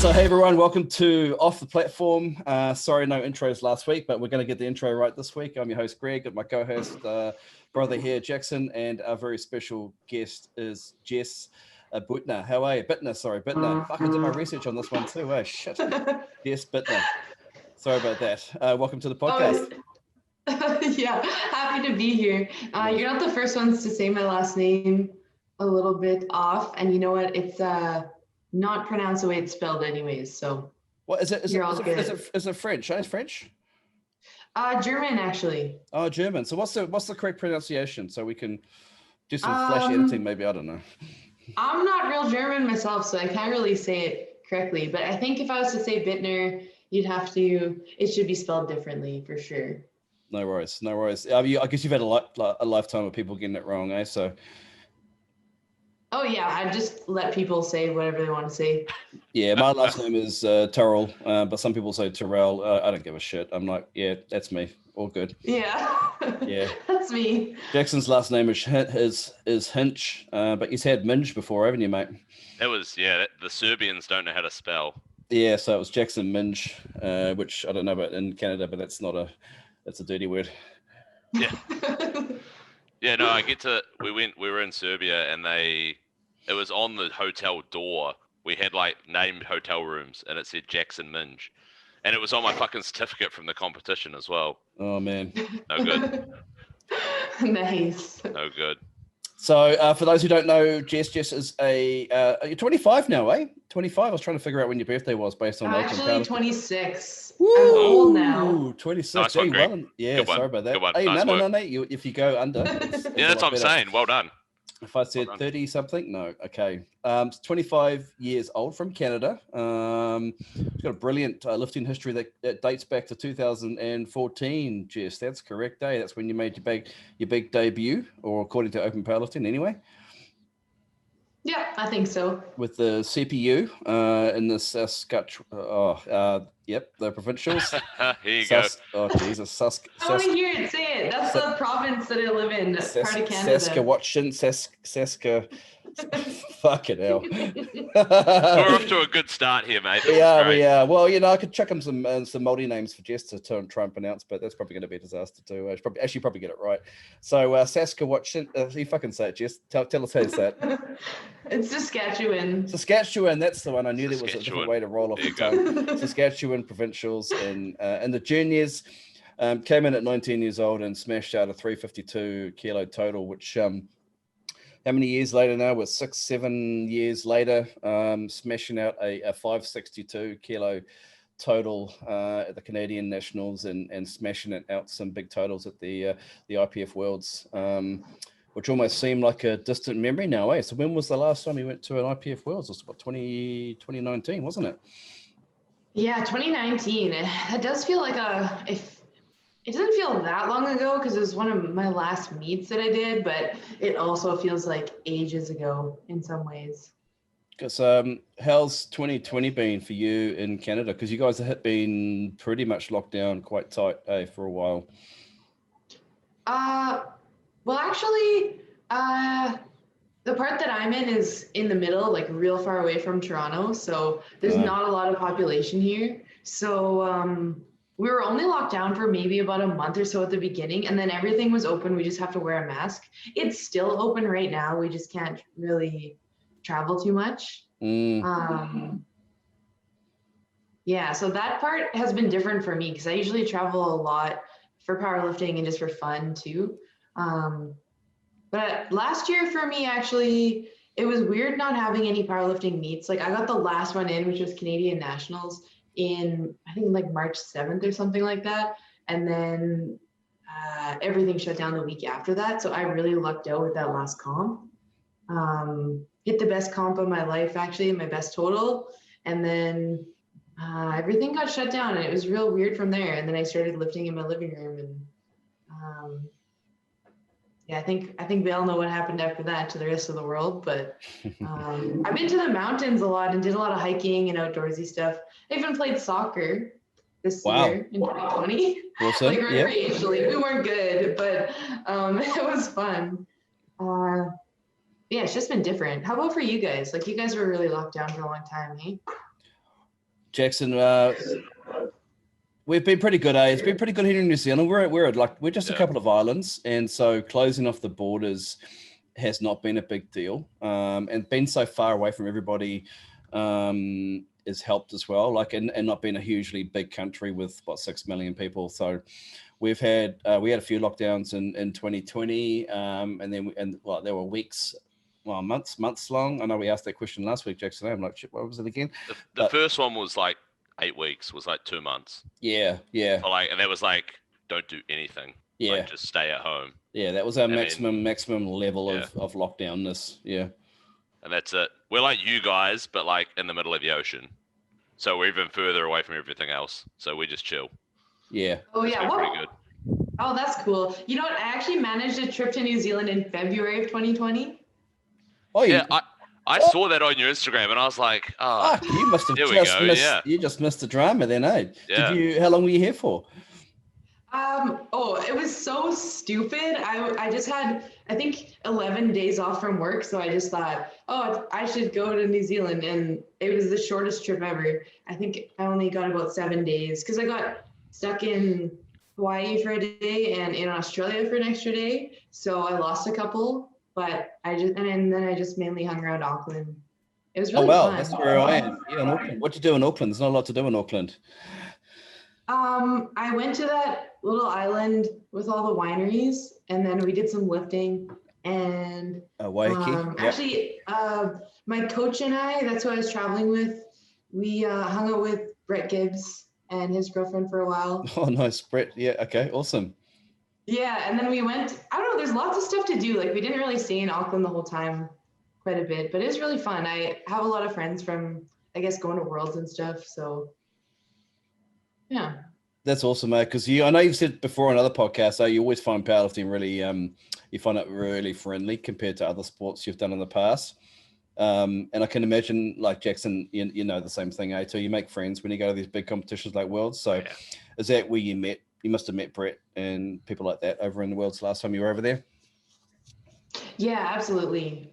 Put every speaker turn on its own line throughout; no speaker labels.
So hey everyone, welcome to Off the Platform. Sorry, no intros last week, but we're going to get the intro right this week. I'm your host Greg, got my co-host brother here, Jackson, and our very special guest is Jess Buettner. How are you? Bittner. Fuck, I did my research on this one too. Oh shit, Jess Buettner. Sorry about that. Welcome to the podcast.
Yeah, happy to be here. You're not the first ones to say my last name a little bit off, and you know what? It's not pronounced the way it's spelled anyways, so
What is it?
You're all good.
Is it French? It's French?
German, actually.
Oh, German. So what's the correct pronunciation? So we can do some flash editing, maybe. I don't know.
I'm not real German myself, so I can't really say it correctly, but I think if I was to say Bittner, it should be spelled differently for sure.
No worries. I guess you've had a lifetime of people getting it wrong, eh? So.
Oh yeah, I just let people say whatever they want to say.
Yeah, my last name is Terrell, but some people say Terrell. I don't give a shit. I'm like, yeah, that's me. All good.
Yeah.
Yeah.
That's me.
Jackson's last name is Hinch, but you've had Minge before, haven't you, mate?
That was, yeah, the Serbians don't know how to spell.
Yeah, so it was Jackson Minge, which I don't know about in Canada, but that's a dirty word.
Yeah. Yeah, no, we were in Serbia and it was on the hotel door. We had like named hotel rooms and it said Jackson Minge. And it was on my fucking certificate from the competition as well.
Oh man.
No good.
Nice.
No good.
So for those who don't know, Jess is you're 25 now, eh? 25. I was trying to figure out when your birthday was based on
actually 26.
Woo!
I'm old now.
26.
Nice one, Greg.
Well, yeah,
Good one.
sorry about that.
Good one.
Hey,
Nice
no. If you go under,
yeah, that's what I'm saying. Well done.
If I said 30 something, no. Okay. 25 years old from Canada. He's got a brilliant lifting history that dates back to 2014, Jess. That's correct, eh? That's when you made your big debut, or according to Open Powerlifting anyway.
Yeah, I think so.
With the CPU in the Saskatchewan, the provincials.
Here you go.
Oh, Jesus.
I want to hear it. Say it. That's the province that I live in. That's part of Canada.
Saskatchewan. Fucking hell.
We're off to a good start here, mate.
Yeah. Well, I could chuck him some multi-names for Jess to try and pronounce, but that's probably going to be a disaster too. I should probably get it right. So Saskatchewan, you fucking say it, Jess. Tell us how you say it.
It's Saskatchewan.
Saskatchewan, that's the one. I knew there was a different way to roll off the tongue. Saskatchewan provincials and the juniors came in at 19 years old and smashed out a 352 kilo total, which how many years later now? We're 6-7 years later, smashing out a 562 kilo total at the Canadian Nationals and smashing it out some big totals at the IPF Worlds, which almost seemed like a distant memory now, eh? So when was the last time you went to an IPF Worlds? It was about 2019, wasn't it?
Yeah, 2019. It does feel like it doesn't feel that long ago because it was one of my last meets that I did, but it also feels like ages ago in some ways.
Because how's 2020 been for you in Canada? Because you guys have been pretty much locked down quite tight for a while.
Well, actually, the part that I'm in is in the middle, like real far away from Toronto. So there's not a lot of population here. So we were only locked down for maybe about a month or so at the beginning, and then everything was open. We just have to wear a mask. It's still open right now. We just can't really travel too much. Yeah, so that part has been different for me because I usually travel a lot for powerlifting and just for fun too. But last year for me, actually, it was weird not having any powerlifting meets. Like I got the last one in, which was Canadian Nationals in, I think like March 7th or something like that. And then everything shut down the week after that. So I really lucked out with that last comp. Hit the best comp of my life, actually, my best total. And then everything got shut down and it was real weird from there. And then I started lifting in my living room and yeah, I think we all know what happened after that to the rest of the world, but I've been to the mountains a lot and did a lot of hiking and outdoorsy stuff. I even played soccer this year in 2020.
Awesome.
Like recreationally. We weren't good, but it was fun. Yeah, it's just been different. How about for you guys? Like you guys were really locked down for a long time, eh?
Jackson, we've been pretty good, eh? It's been pretty good here in New Zealand. We're just a couple of islands, and so closing off the borders has not been a big deal. And being so far away from everybody has helped as well. Like, and not being a hugely big country with 6 million people. So we had a few lockdowns in 2020, and then there were weeks. Well, months long. I know we asked that question last week, Jackson. I'm like, shit, what was it again?
The first one was like 8 weeks, was like 2 months.
Yeah.
So and that was like, don't do anything.
Yeah.
Like, just stay at home.
Yeah, that was our maximum level of lockdownness. Yeah. And
that's it. We're like you guys, but like in the middle of the ocean. So we're even further away from everything else. So we just chill.
Yeah.
Oh, yeah.
Pretty good.
Oh, that's cool. You know what? I actually managed a trip to New Zealand in February of 2020.
Oh,
yeah. I saw that on your Instagram, and I was like, "Oh,
you must have you just missed the drama then, eh?
Yeah.
How long were you here for?
It was so stupid. I just had, I think, 11 days off from work, so I just thought, I should go to New Zealand, and it was the shortest trip ever. I think I only got about 7 days because I got stuck in Hawaii for a day and in Australia for an extra day, so I lost a couple. But then I just mainly hung around Auckland. It was really fun.
That's where I am. Yeah, in Auckland. What do you do in Auckland? There's not a lot to do in Auckland.
I went to that little island with all the wineries, and then we did some lifting. And actually, my coach and I, that's who I was traveling with, we hung out with Brett Gibbs and his girlfriend for a while.
Oh, nice. Brett. Yeah. Okay. Awesome.
Yeah, and then we went, I don't know, there's lots of stuff to do. Like, we didn't really stay in Auckland the whole time, quite a bit, but it's really fun. I have a lot of friends from, I guess, going to Worlds and stuff, so yeah.
That's awesome, mate, because I know you've said before on other podcasts, you always find powerlifting really, you find it really friendly compared to other sports you've done in the past. And I can imagine, like Jackson, you know the same thing, too. You make friends when you go to these big competitions like Worlds. So is that where you met? You must have met Brett and people like that over in the Worlds last time you were over there.
Yeah, absolutely.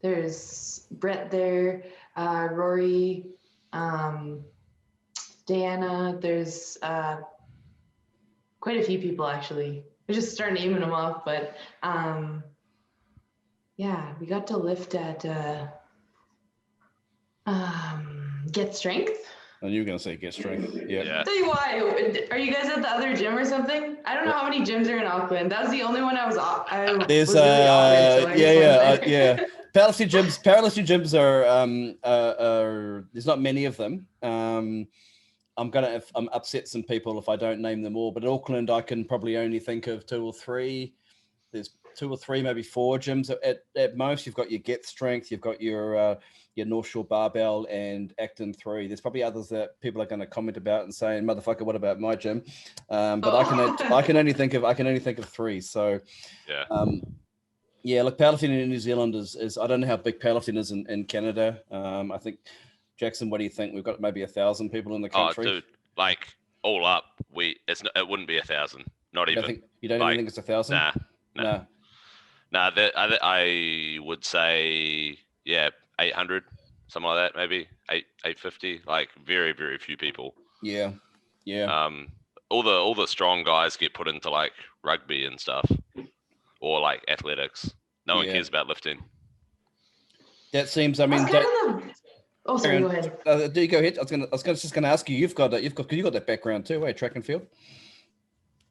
There's Brett there, Rory, Diana. There's quite a few people, actually. I just start naming them off, but we got to lift at Get Strength.
And you were going to say Get Strength. Yeah.
Tell you why. Are you guys at the other gym or something? I don't know how many gyms are in Auckland. That was the only one I was
There's
really offered,
yeah. Powerlifting gyms are there's not many of them. I'm upset some people if I don't name them all, but in Auckland I can probably only think of 2 or 3. There's 2 or 3, maybe 4 gyms at most. You've got your Get Strength, you've got your North Shore Barbell and Acton 3. There's probably others that people are going to comment about and saying, "Motherfucker, what about my gym?" But I can only think of 3. So look, powerlifting in New Zealand is I don't know how big powerlifting is in Canada. I think, Jackson, what do you think? We've got maybe 1,000 people in the country.
Oh, dude, like all up, it wouldn't be 1,000. Not even.
You don't even think it's 1,000?
Nah. I would say 800, something like that, maybe 850. Like very, very few people.
Yeah.
All the strong guys get put into like rugby and stuff, or like athletics. No one cares about lifting.
That seems. I mean,
oh, sorry. Go ahead.
Do you go ahead? I was just going to ask you. You've got that background too, track and field.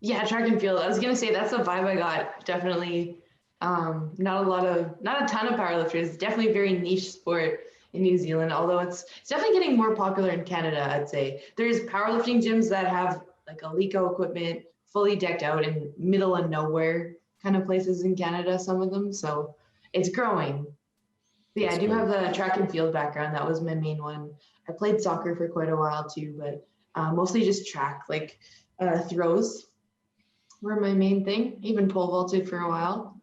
Yeah, track and field. I was gonna say that's the vibe I got. Definitely, not a ton of powerlifters. Definitely a very niche sport in New Zealand. Although it's definitely getting more popular in Canada. I'd say there's powerlifting gyms that have like Alico equipment, fully decked out in middle of nowhere kind of places in Canada. Some of them, so it's growing. But yeah, I do have the track and field background. That was my main one. I played soccer for quite a while too, but mostly just track, like throws were my main thing. Even pole vaulted for a while.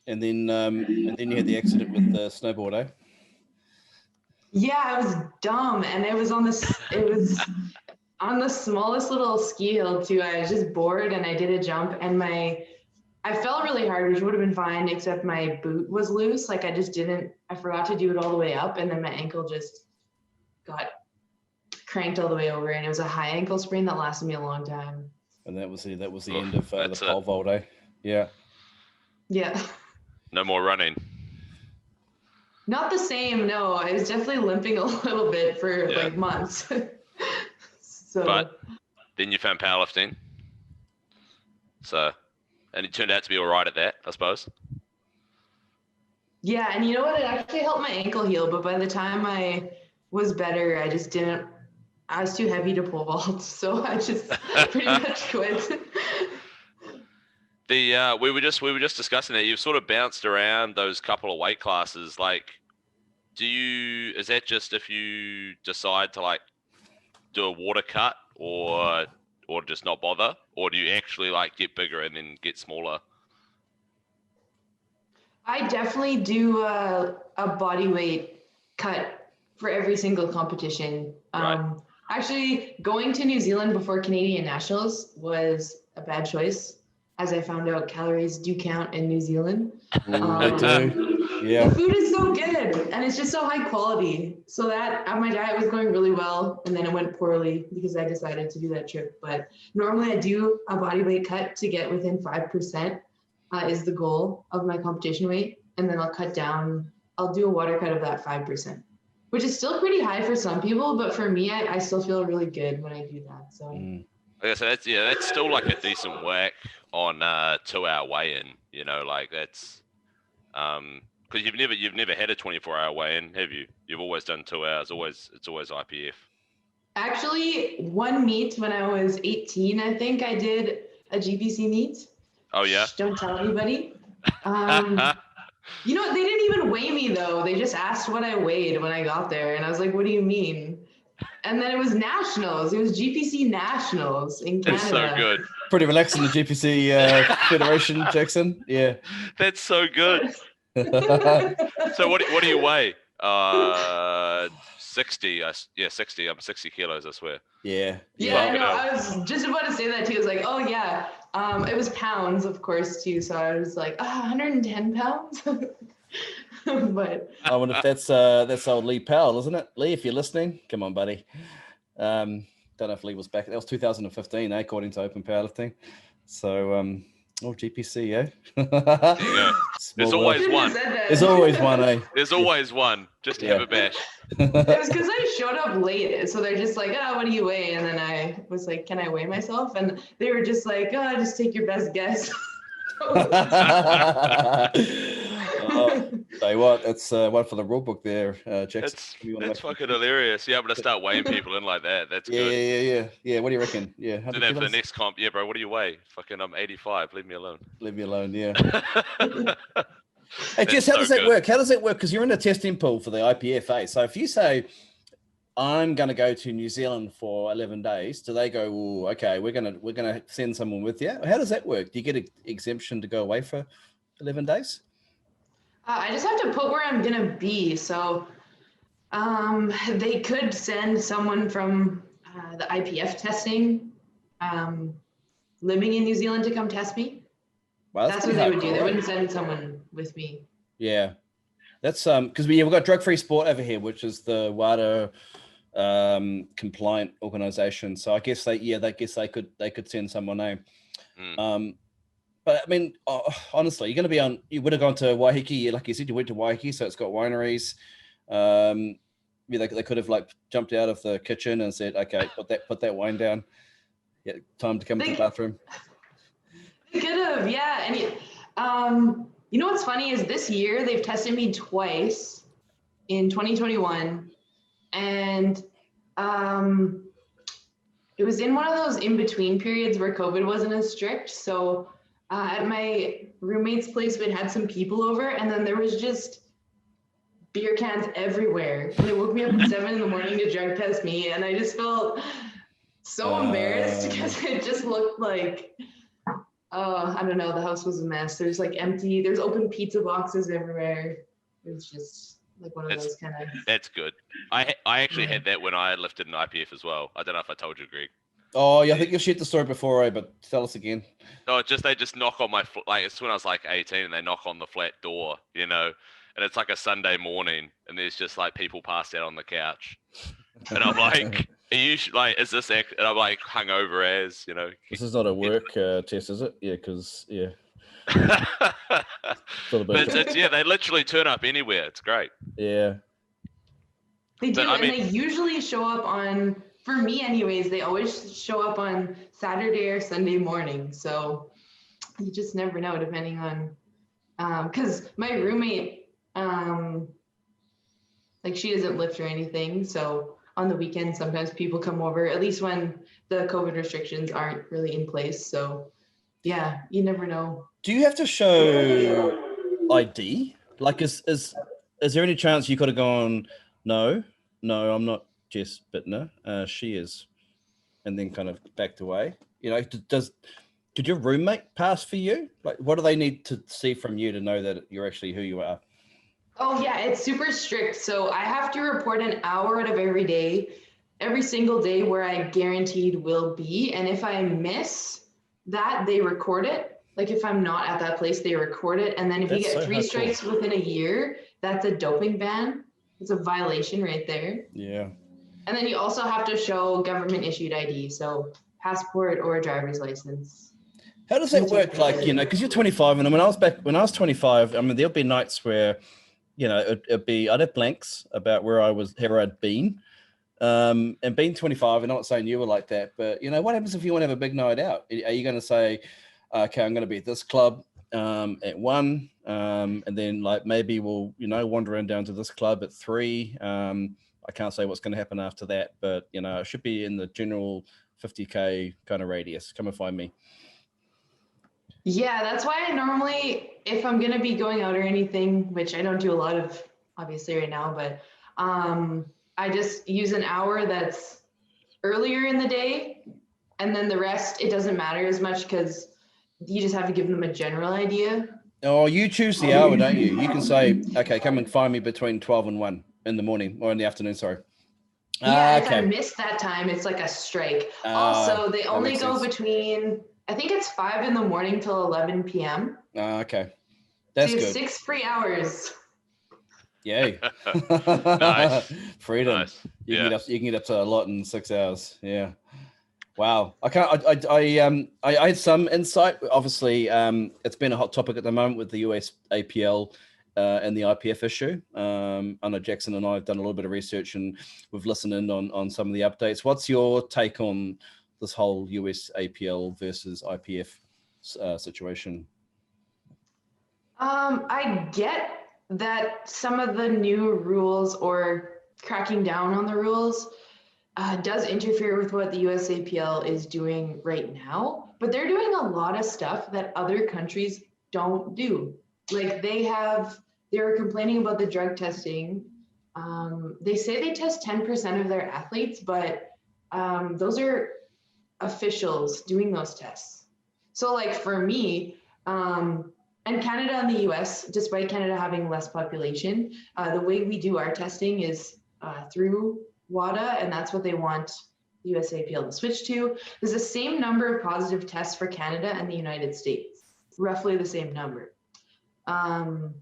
And then you had the accident with the snowboard, eh?
Yeah, I was dumb, and it was on the smallest little ski hill too. I was just bored, and I did a jump, and I fell really hard, which would have been fine, except my boot was loose. Like I forgot to do it all the way up, and then my ankle just got cranked all the way over, and it was a high ankle sprain that lasted me a long time.
And that was the end of the pole vault, eh? Yeah.
Yeah.
No more running.
Not the same, no. I was definitely limping a little bit for like months. So.
But then you found powerlifting. So, and it turned out to be all right at that, I suppose.
Yeah, and you know what? It actually helped my ankle heal, but by the time I was better, I just didn't. I was too heavy to pole vault, so I just pretty much quit.
We were just discussing that you've sort of bounced around those couple of weight classes. Like, is that just if you decide to like do a water cut or just not bother, or do you actually like get bigger and then get smaller?
I definitely do a body weight cut for every single competition.
Right.
Actually, going to New Zealand before Canadian Nationals was a bad choice, as I found out calories do count in New Zealand.
They do. Yeah.
The food is so good, and it's just so high quality. So that my diet was going really well, and then it went poorly because I decided to do that trip. But normally I do a body weight cut to get within 5%. Is the goal of my competition weight, and then I'll cut down. I'll do a water cut of that 5%, which is still pretty high for some people, but for me, I still feel really good when I do that. So,
like I said, that's still like a decent whack on 2-hour weigh-in. You know, like that's because you've never had a 24-hour weigh-in, have you? You've always done 2 hours. It's always IPF.
Actually, one meet when I was 18, I think I did a GPC meet.
Oh yeah.
Shh, don't tell anybody. You know what? They didn't even weigh me though. They just asked what I weighed when I got there, and I was like, "What do you mean?" And then it was nationals. It was GPC nationals in Canada.
That's so good.
Pretty relaxing, the GPC Federation, Jackson. Yeah.
That's so good. So what do you weigh? 60. 60. I'm 60 kilos, I swear.
Yeah.
Yeah, I know. I was just about to say that too. I was like, oh yeah. It was pounds, of course, too. So I was like, 110 pounds. But
I wonder if that's old Lee Powell, isn't it? Lee, if you're listening, come on, buddy. Don't know if Lee was back. That was 2015, according to Open Powerlifting. So, GPC,
yeah. There's always one.
There's always one, eh?
There's always one. Just have a bash.
It was because I showed up late, so they're just like, what do you weigh? And then I was like, can I weigh myself? And they were just like, just take your best guess.
Say what? That's one for the rule book there, Jackson.
That's fucking hilarious. Yeah, I'm gonna start weighing people in like that. That's good.
Yeah. What do you reckon? Yeah.
Do that for the next comp. Yeah, bro. What do you weigh? Fucking, I'm 85. Leave me alone.
Leave me alone. Yeah. Hey, Jess, how does that work? How does it work? Because you're in a testing pool for the IPFA. So if you say, I'm going to go to New Zealand for 11 days, do they go, oh, okay, we're gonna send someone with you? How does that work? Do you get an exemption to go away for 11 days?
I just have to put where I'm going to be. So they could send someone from the IPF testing living in New Zealand to come test me.
Well,
that's what they would do. They wouldn't send someone with me.
Yeah. That's because we've got Drug Free Sport over here, which is the WADA compliant organization. So I guess they could send someone in. But I mean, honestly, you're going to be on. You would have gone to Waiheke, like you said. You went to Waiheke, so it's got wineries. They could have like jumped out of the kitchen and said, "Okay, put that wine down. Yeah, time to come to the bathroom."
They could have, yeah. And you know what's funny is this year they've tested me twice in 2021, and it was in one of those in between periods where COVID wasn't as strict. So. At my roommate's place, we had some people over, and then there was just beer cans everywhere. And they woke me up at 7 in the morning to drug test me, and I just felt so embarrassed because it just looked like, I don't know, the house was a mess. There's like there's open pizza boxes everywhere. It was just like one of those kind of.
That's good. I actually had that when I lifted an IPF as well. I don't know if I told you, Greg.
Oh, yeah, I think you've shared the story before, but tell us again.
No, they just knock on my like it's when I was like 18, and they knock on the flat door, and it's like a Sunday morning, and there's just like people passed out on the couch, and I'm like, Are you like, is this and I'm like hungover as, you know?
This is not a work test, is it? Yeah, because
But
bit.
it's they literally turn up anywhere. It's great.
Yeah.
They do,
But, I
and
mean,
they usually show up on, for me anyways, they always show up on Saturday or Sunday morning. So you just never know, depending on, because my roommate, like she doesn't lift or anything. So on the weekend, sometimes people come over, at least when the COVID restrictions aren't really in place. So yeah, you never know.
Do you have to show ID? Like, is there any chance you could have gone, no, I'm not JESS Buettner, she is, and then kind of backed away? You know, did your roommate pass for you? Like, what do they need to see from you to know that you're actually who you are?
Oh yeah, it's super strict. So I have to report an hour out of every day, every single day where I guaranteed will be. And if I miss that, they record it. Like if I'm not at that place, they record it. And then if you get 3 strikes within a year, that's a doping ban. It's a violation right there.
Yeah.
And then you also have to show government issued ID. So passport or a driver's license.
How does that work? Like, you know, because you're 25, and when I was 25, I mean, there'll be nights where, you know, I'd have blanks about where I'd been. And being 25, I'm not saying you were like that, but you know, what happens if you want to have a big night out? Are you going to say, okay, I'm going to be at this club at 1, and then like maybe we'll, you know, wander in down to this club at 3. I can't say what's going to happen after that, but you know, I should be in the general 50K kind of radius. Come and find me.
Yeah, that's why I normally, if I'm going to be going out or anything, which I don't do a lot of obviously right now, but I just use an hour that's earlier in the day, and then the rest, it doesn't matter as much because you just have to give them a general idea.
Oh, you choose the hour, don't you? You can say, okay, come and find me between 12 and 1 in the morning or in the afternoon, sorry.
Yeah, if I miss that time, it's like a strike. Also, they only go between, I think it's 5 in the morning till 11 p.m.
Okay. That's
so you have
good.
6 free hours.
Yay.
Nice.
Freedom.
Nice.
You can get up to a lot in 6 hours. Yeah. Wow. I had some insight. Obviously, it's been a hot topic at the moment with the US APL and the IPF issue. I know Jackson and I have done a little bit of research and we've listened in on some of the updates. What's your take on this whole US APL versus IPF situation?
I get that some of the new rules or cracking down on the rules does interfere with what the USAPL is doing right now, but they're doing a lot of stuff that other countries don't do. Like they were complaining about the drug testing. They say they test 10% of their athletes, but those are officials doing those tests. So like for me, and Canada and the US, despite Canada having less population, the way we do our testing is through WADA, and that's what they want the USAPL to switch to. There's the same number of positive tests for Canada and the United States, roughly the same number. So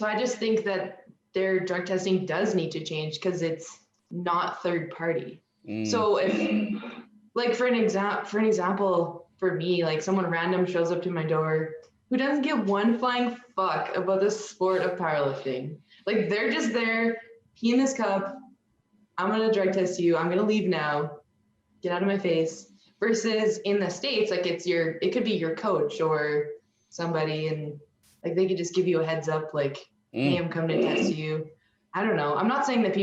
I just think that their drug testing does need to change because it's not third party. So if, like for an example, for me, like someone random shows up to my door who doesn't give one flying fuck about the sport of powerlifting. Like they're just there, pee in this cup, I'm gonna drug test you, I'm gonna leave now, get out of my face. Versus in the States, like it could be your coach or somebody, and like they could just give you a heads up, like, hey, I'm coming to test you. I don't know. I'm not saying that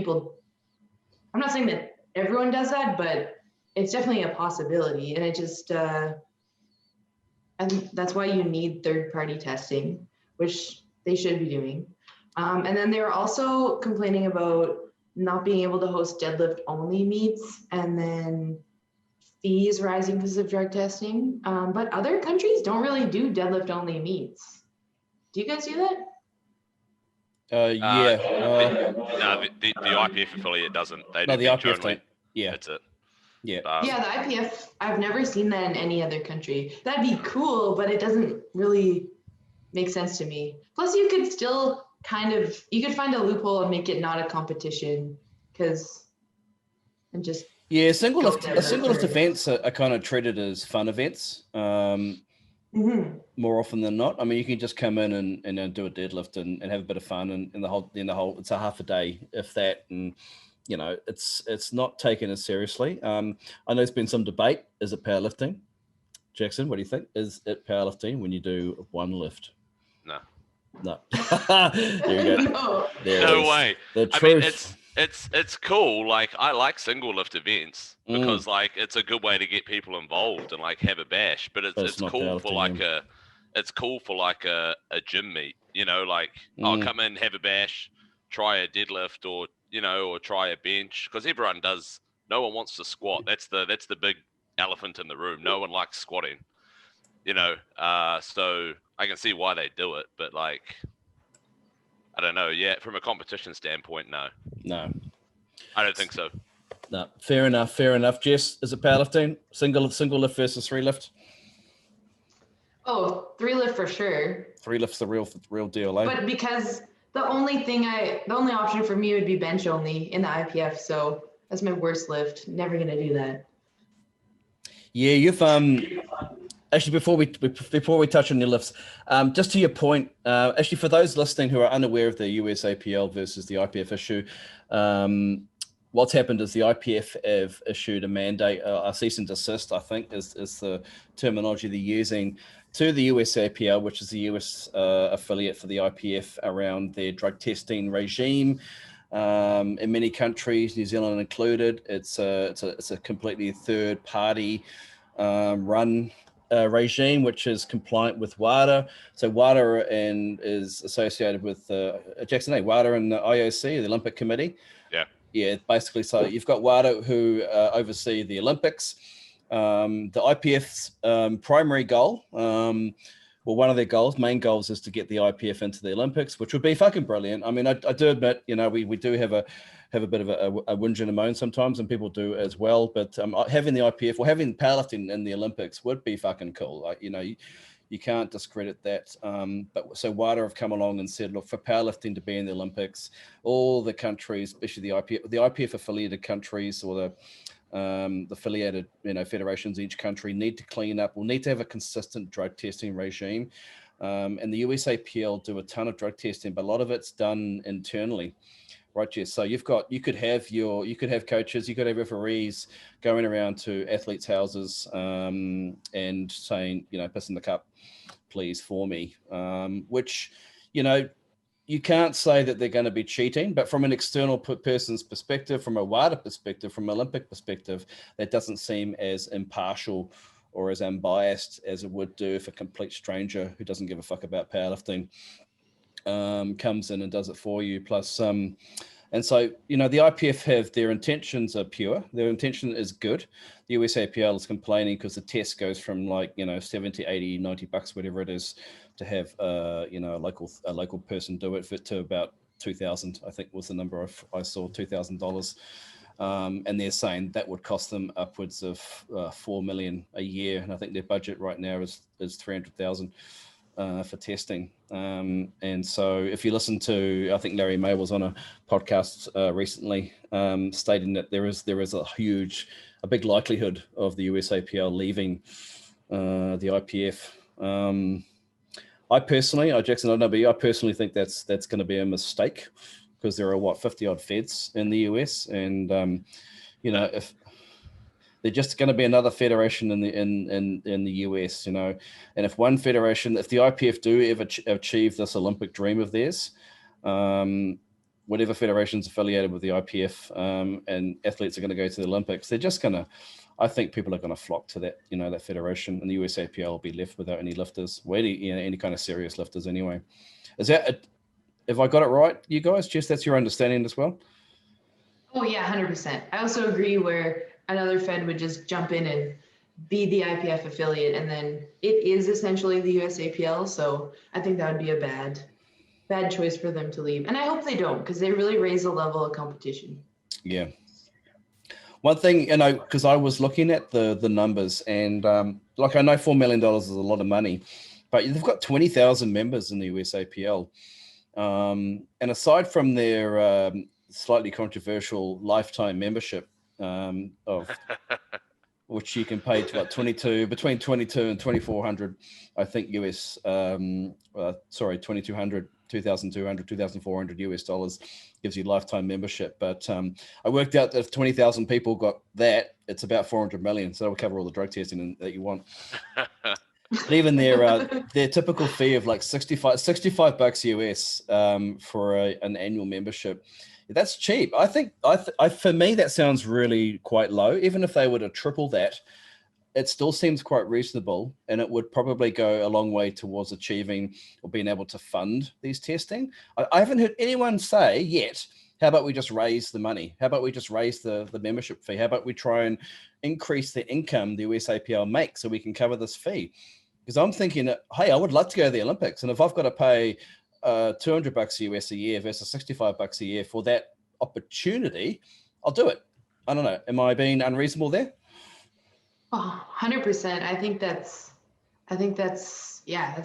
everyone does that, but it's definitely a possibility. And it just, and that's why you need third-party testing, which they should be doing. And then they were also complaining about not being able to host deadlift-only meets, and then fees rising because of drug testing. But other countries don't really do deadlift-only meets. Do you guys do that?
Yeah.
No, the IPF affiliate doesn't. They do
the IPF
only.
Yeah.
That's it.
Yeah.
Yeah, the IPF, I've never seen that in any other country. That'd be cool, but it doesn't really make sense to me. Plus, you could still you could find a loophole and make it not a competition, because and just
single lift events are kind of treated as fun events. More often than not. I mean, you can just come in and do a deadlift and have a bit of fun, and the whole it's a half a day, if that, and it's not taken as seriously. I know there's been some debate. Is it powerlifting? Jackson, what do you think? Is it powerlifting when you do one lift?
No.
There you go.
No way.
The truth.
I mean, it's cool. Like, I like single lift events because like it's a good way to get people involved and like have a bash. But it's cool for like a gym meet. Like I'll come in, have a bash, try a deadlift, or try a bench, because everyone does. No one wants to squat. That's the big elephant in the room. No one likes squatting. So I can see why they do it, but like, I don't know. Yeah, from a competition standpoint, no, I don't think so.
No, fair enough. Jess, is it powerlifting? Single lift versus three lift?
Oh, three lift for sure.
Three lift's the real deal, eh?
But because the only option for me would be bench only in the IPF, so that's my worst lift. Never gonna do that.
Yeah, you've actually, before we touch on your lifts, just to your point, actually for those listening who are unaware of the USAPL versus the IPF issue, what's happened is the IPF have issued a mandate, a cease and desist, I think is the terminology they're using, to the USAPL, which is the US affiliate for the IPF, around their drug testing regime. In many countries, New Zealand included, it's a completely third party run regime, which is compliant with WADA. So WADA is associated with Jackson, WADA and the IOC, the Olympic Committee. Yeah, basically. So you've got WADA who oversee the Olympics. The IPF's primary goal, one of their main goals, is to get the IPF into the Olympics, which would be fucking brilliant. I mean, I do admit, we do have a bit of a whinge and a moan sometimes, and people do as well. But having the IPF or having powerlifting in the Olympics would be fucking cool. Like, you can't discredit that. But so WADA have come along and said, look, for powerlifting to be in the Olympics, all the countries, especially the IPF affiliated countries, or the affiliated federations, each country need to clean up. We'll need to have a consistent drug testing regime. And the USAPL do a ton of drug testing, but a lot of it's done internally. Right, Jess. So you could have coaches, you could have referees going around to athletes' houses and saying, piss in the cup, please, for me. Which, you can't say that they're going to be cheating, but from an external person's perspective, from a WADA perspective, from an Olympic perspective, that doesn't seem as impartial or as unbiased as it would do if a complete stranger who doesn't give a fuck about powerlifting comes in and does it for you. Plus, and so, the IPF have, their intentions are pure. Their intention is good. The USAPL is complaining because the test goes from like, 70, 80, 90 bucks, whatever it is, to have, a local person do it to about 2,000, I think was the number I saw, $2,000. And they're saying that would cost them upwards of $4 million a year. And I think their budget right now is 300,000. For testing. And so if you listen to, I think Larry May was on a podcast recently stating that there is a big likelihood of the USAPL leaving the IPF. I personally think that's going to be a mistake, because there are 50 odd feds in the US, and if they're just going to be another federation in the US, and if one federation, if the IPF do ever achieve this Olympic dream of theirs, whatever federation's affiliated with the IPF, and athletes are going to go to the Olympics, they're just going to, I think people are going to flock to that, that federation, and the USAPL will be left without any lifters, any kind of serious lifters anyway. Have I got it right, you guys? Jess, that's your understanding as well?
Oh yeah, 100%. I also agree where another fed would just jump in and be the IPF affiliate, and then it is essentially the USAPL. So I think that would be a bad choice for them to leave. And I hope they don't, because they really raise the level of competition. Yeah.
One thing, because I was looking at the numbers, and I know $4 million is a lot of money, but they've got 20,000 members in the USAPL. And aside from their slightly controversial lifetime membership, of which you can pay to between 22 and 2,400, I think US. Sorry, 2,200, 2,200, 2,400 US dollars gives you lifetime membership. But I worked out that if 20,000 people got that, it's about 400 million. So that will cover all the drug testing that you want. But even their typical fee of like $65 US for an annual membership, that's cheap. I think for me that sounds really quite low. Even if they were to triple that, it still seems quite reasonable, and it would probably go a long way towards achieving or being able to fund these testing. I haven't heard anyone say yet, how about we just raise the money? How about we just raise the membership fee? How about we try and increase the income the USAPL makes so we can cover this fee? Because I'm thinking, hey, I would love to go to the Olympics, and if I've got to pay $200 US a year versus $65 a year for that opportunity, I'll do it. I don't know. Am I being unreasonable there?
Oh, 100%. I think that's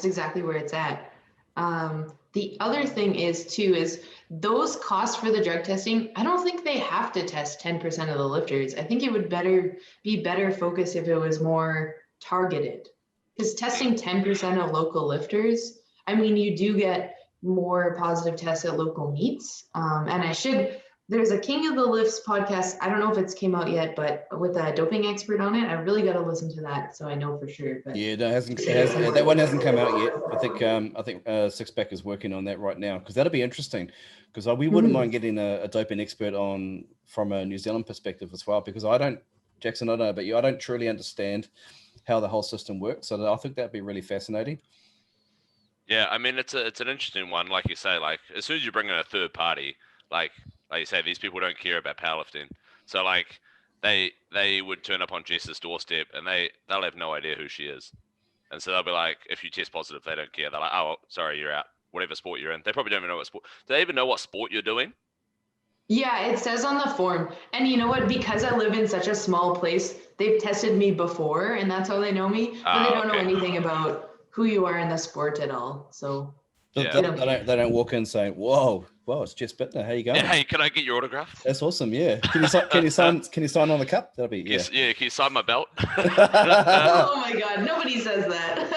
exactly where it's at. The other thing is those costs for the drug testing, I don't think they have to test 10% of the lifters. I think it would be better focused if it was more targeted. Because testing 10% of local lifters, I mean, you do get more positive tests at local meets. There's a King of the Lifts podcast. I don't know if it's came out yet, but with a doping expert on it, I really got to listen to that so I know for sure. But
yeah, no, that one hasn't come out yet. I think Sixpack is working on that right now, because that'll be interesting. Because we wouldn't mind getting a doping expert on from a New Zealand perspective as well. Because Jackson, I don't know about you, I don't truly understand how the whole system works. So I think that'd be really fascinating.
Yeah, I mean, it's an interesting one. Like you say, like as soon as you bring in a third party, like you say, these people don't care about powerlifting. So like they would turn up on Jess's doorstep and they'll have no idea who she is. And so they'll be like, if you test positive, they don't care. They're like, oh, sorry, you're out. Whatever sport you're in. They probably don't even know what sport. Do they even know what sport you're doing?
Yeah, it says on the form. And you know what? Because I live in such a small place, they've tested me before, and that's how they know me. But they don't know anything about who you are in the sport at all. So
yeah. They don't walk in saying, "Whoa, it's Jess Buettner. How you going?
Yeah, hey, can I get your autograph?"
That's awesome. Yeah. Can you sign on the cup? That'll be
Can you sign my belt?
Oh my God, nobody says that.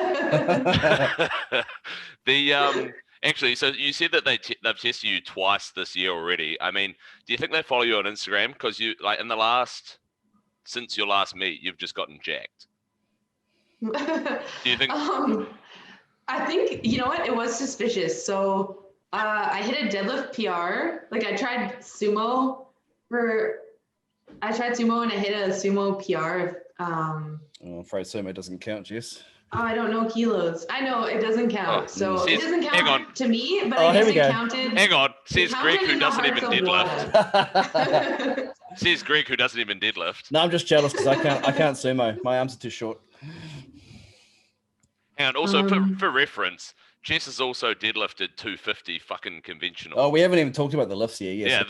Actually, so you said that they've tested you twice this year already. I mean, do you think they follow you on Instagram? Because you since your last meet, you've just gotten jacked. Do you think?
I think, you know what? It was suspicious. So I hit a deadlift PR. Like I tried sumo and I hit a sumo PR.
I'm afraid sumo doesn't count, Jess.
Oh, I don't know kilos. I know it doesn't count. It doesn't count to me, but I guess it counted.
Hang on. Says Greg, who doesn't even deadlift. Says Greg, who doesn't even deadlift.
No, I'm just jealous because I can't sumo. My arms are too short.
And also for reference, Jess has also deadlifted 250 fucking conventional.
Oh, we haven't even talked about the lifts here. Yes.
Yeah,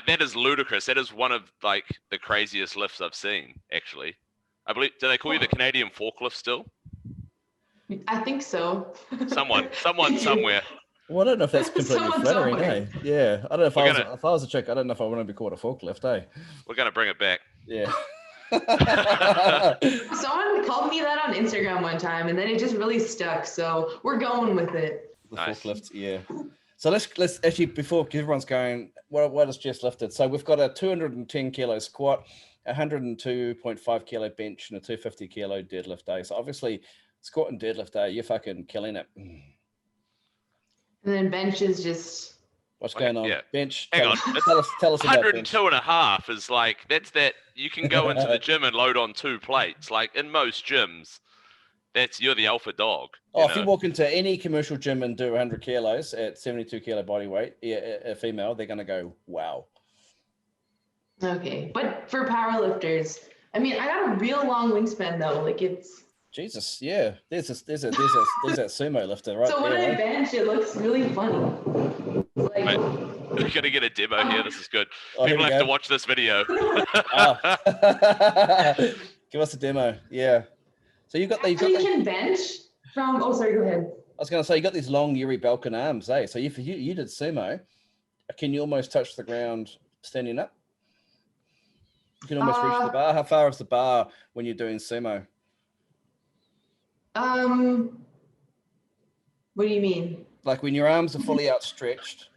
that is ludicrous. That is one of like the craziest lifts I've seen, actually. I believe, do they call you the Canadian forklift still?
I think so.
Someone somewhere.
Well, I don't know if that's completely flattering, eh? Yeah, I don't know if I was a chick, I don't know if I want to be called a forklift, eh?
We're gonna bring it back.
Yeah.
Someone called me that on Instagram one time, and then it just really stuck. So we're going with it.
The forklift, yeah. So let's actually, before everyone's going, what has Jess lifted? So we've got a 210 kilo squat, 102.5 kilo bench, and a 250 kilo deadlift day. So obviously, squat and deadlift day, you're fucking killing it.
And then bench is just...
What's going on?
Yeah.
Bench.
Hang on.
Tell us about bench.
102.5 is like, that's that you can go into the gym and load on 2 plates. Like in most gyms, you're the alpha dog.
If you walk into any commercial gym and do 100 kilos at 72 kilo body weight, a female, they're going to go, wow.
Okay. But for powerlifters, I mean, I got a real long wingspan though. Like it's...
Jesus, yeah. There's that sumo lifter right there.
So when I bench, it looks really funny. Like,
mate, we're gonna get a demo here. This is good. People have to watch this video.
Give us a demo. Yeah. So you
can bench from. Oh, sorry. Go ahead.
I was going to say you got these long Yuri Balkan arms, eh? So if you did sumo, can you almost touch the ground standing up? You can almost reach the bar. How far is the bar when you're doing sumo?
What do you mean?
Like when your arms are fully outstretched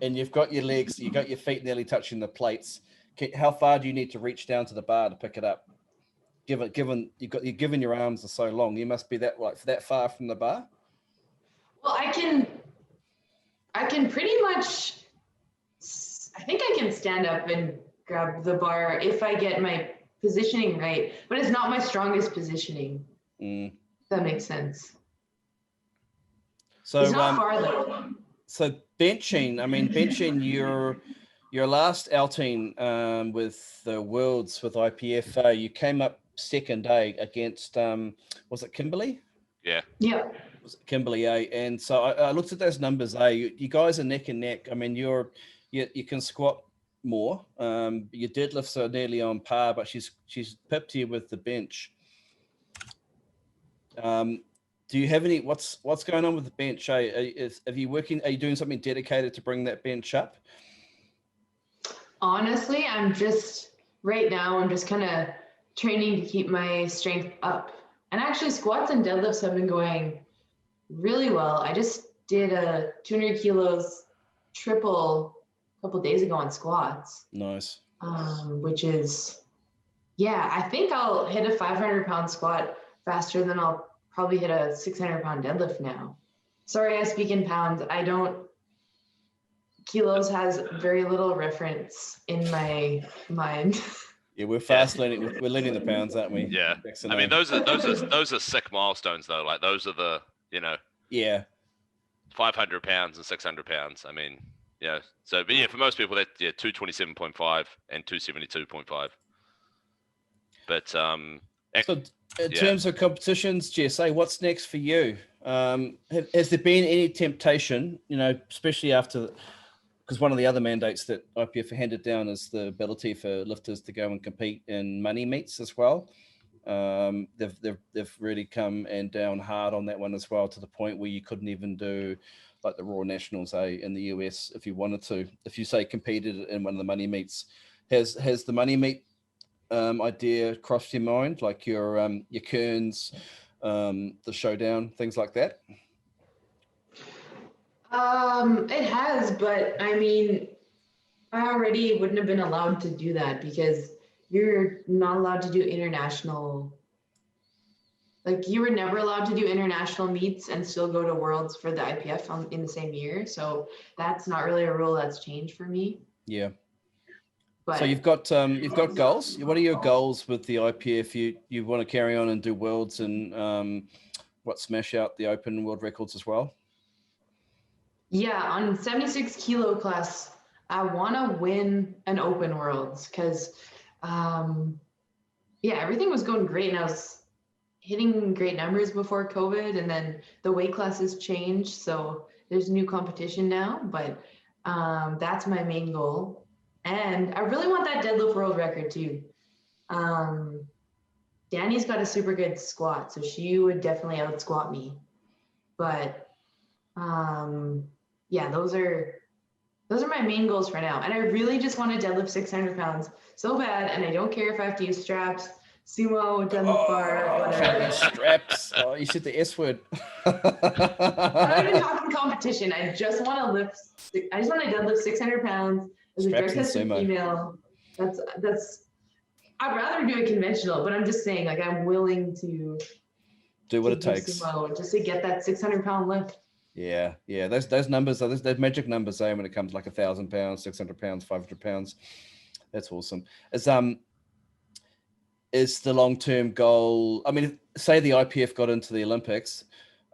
and you've got your legs, you got your feet nearly touching the plates. How far do you need to reach down to the bar to pick it up? Given your arms are so long, you must be that far from the bar.
Well, I can pretty much. I think I can stand up and grab the bar if I get my positioning right, but it's not my strongest positioning. If that makes sense.
So
it's not far though.
So benching your last outing with the Worlds with IPF, you came up second against was it Kimberly?
Yeah.
Was it Kimberly? And so I looked at those numbers. You guys are neck and neck. I mean, you can squat more. Your deadlifts are nearly on par, but she's pipped you with the bench. Do you have any? What's going on with the bench? Are you doing something dedicated to bring that bench up?
Honestly, I'm just kind of training to keep my strength up. And actually, squats and deadlifts have been going really well. I just did a 200 kilos triple a couple days ago on squats.
Nice.
Which is, I think I'll hit a 500-pound squat faster than I'll probably hit a 600-pound deadlift now. Sorry, I speak in pounds. Kilos has very little reference in my mind.
Yeah, we're fast learning. We're learning the pounds, aren't we?
Yeah. I mean, those are sick milestones though. Like those are the,
Yeah.
500 pounds and 600 pounds. I mean, yeah. So, but yeah, for most people, that 227.5 and 272.5. But
so in terms of competitions, Jess, what's next for you? Has there been any temptation, especially after? Because one of the other mandates that IPF handed down is the ability for lifters to go and compete in money meets as well. They've really come and down hard on that one as well, to the point where you couldn't even do like the Raw Nationals in the US if you wanted to. If you say competed in one of the money meets, has the money meet idea crossed your mind, like your Kearns, the Showdown, things like that?
It has, but I mean, I already wouldn't have been allowed to do that because you're not allowed to do international. Like you were never allowed to do international meets and still go to Worlds for the IPF in the same year. So that's not really a rule that's changed for me.
Yeah.
But
so you've got goals. What are your goals with the IPF? You want to carry on and do Worlds and smash out the open world records as well?
Yeah, on 76 kilo class, I want to win an open worlds because, everything was going great and I was hitting great numbers before COVID, and then the weight classes changed. So there's new competition now, but that's my main goal. And I really want that deadlift world record too. Danny's got a super good squat, so she would definitely out squat me. But those are my main goals for now. And I really just want to deadlift 600 pounds so bad. And I don't care if I have to use straps, sumo, deadlift bar, whatever.
Straps. Oh, you said the S word.
I'm not even talking competition. I just want to deadlift 600 pounds as a drug tested female. That's I'd rather do it conventional, but I'm just saying, like, I'm willing to
do what it takes
sumo just to get that 600-pound lift.
Yeah. Those numbers are those magic numbers when it comes like 1,000 pounds, 600 pounds, 500 pounds. That's awesome. Is the long-term goal? I mean, say the IPF got into the Olympics.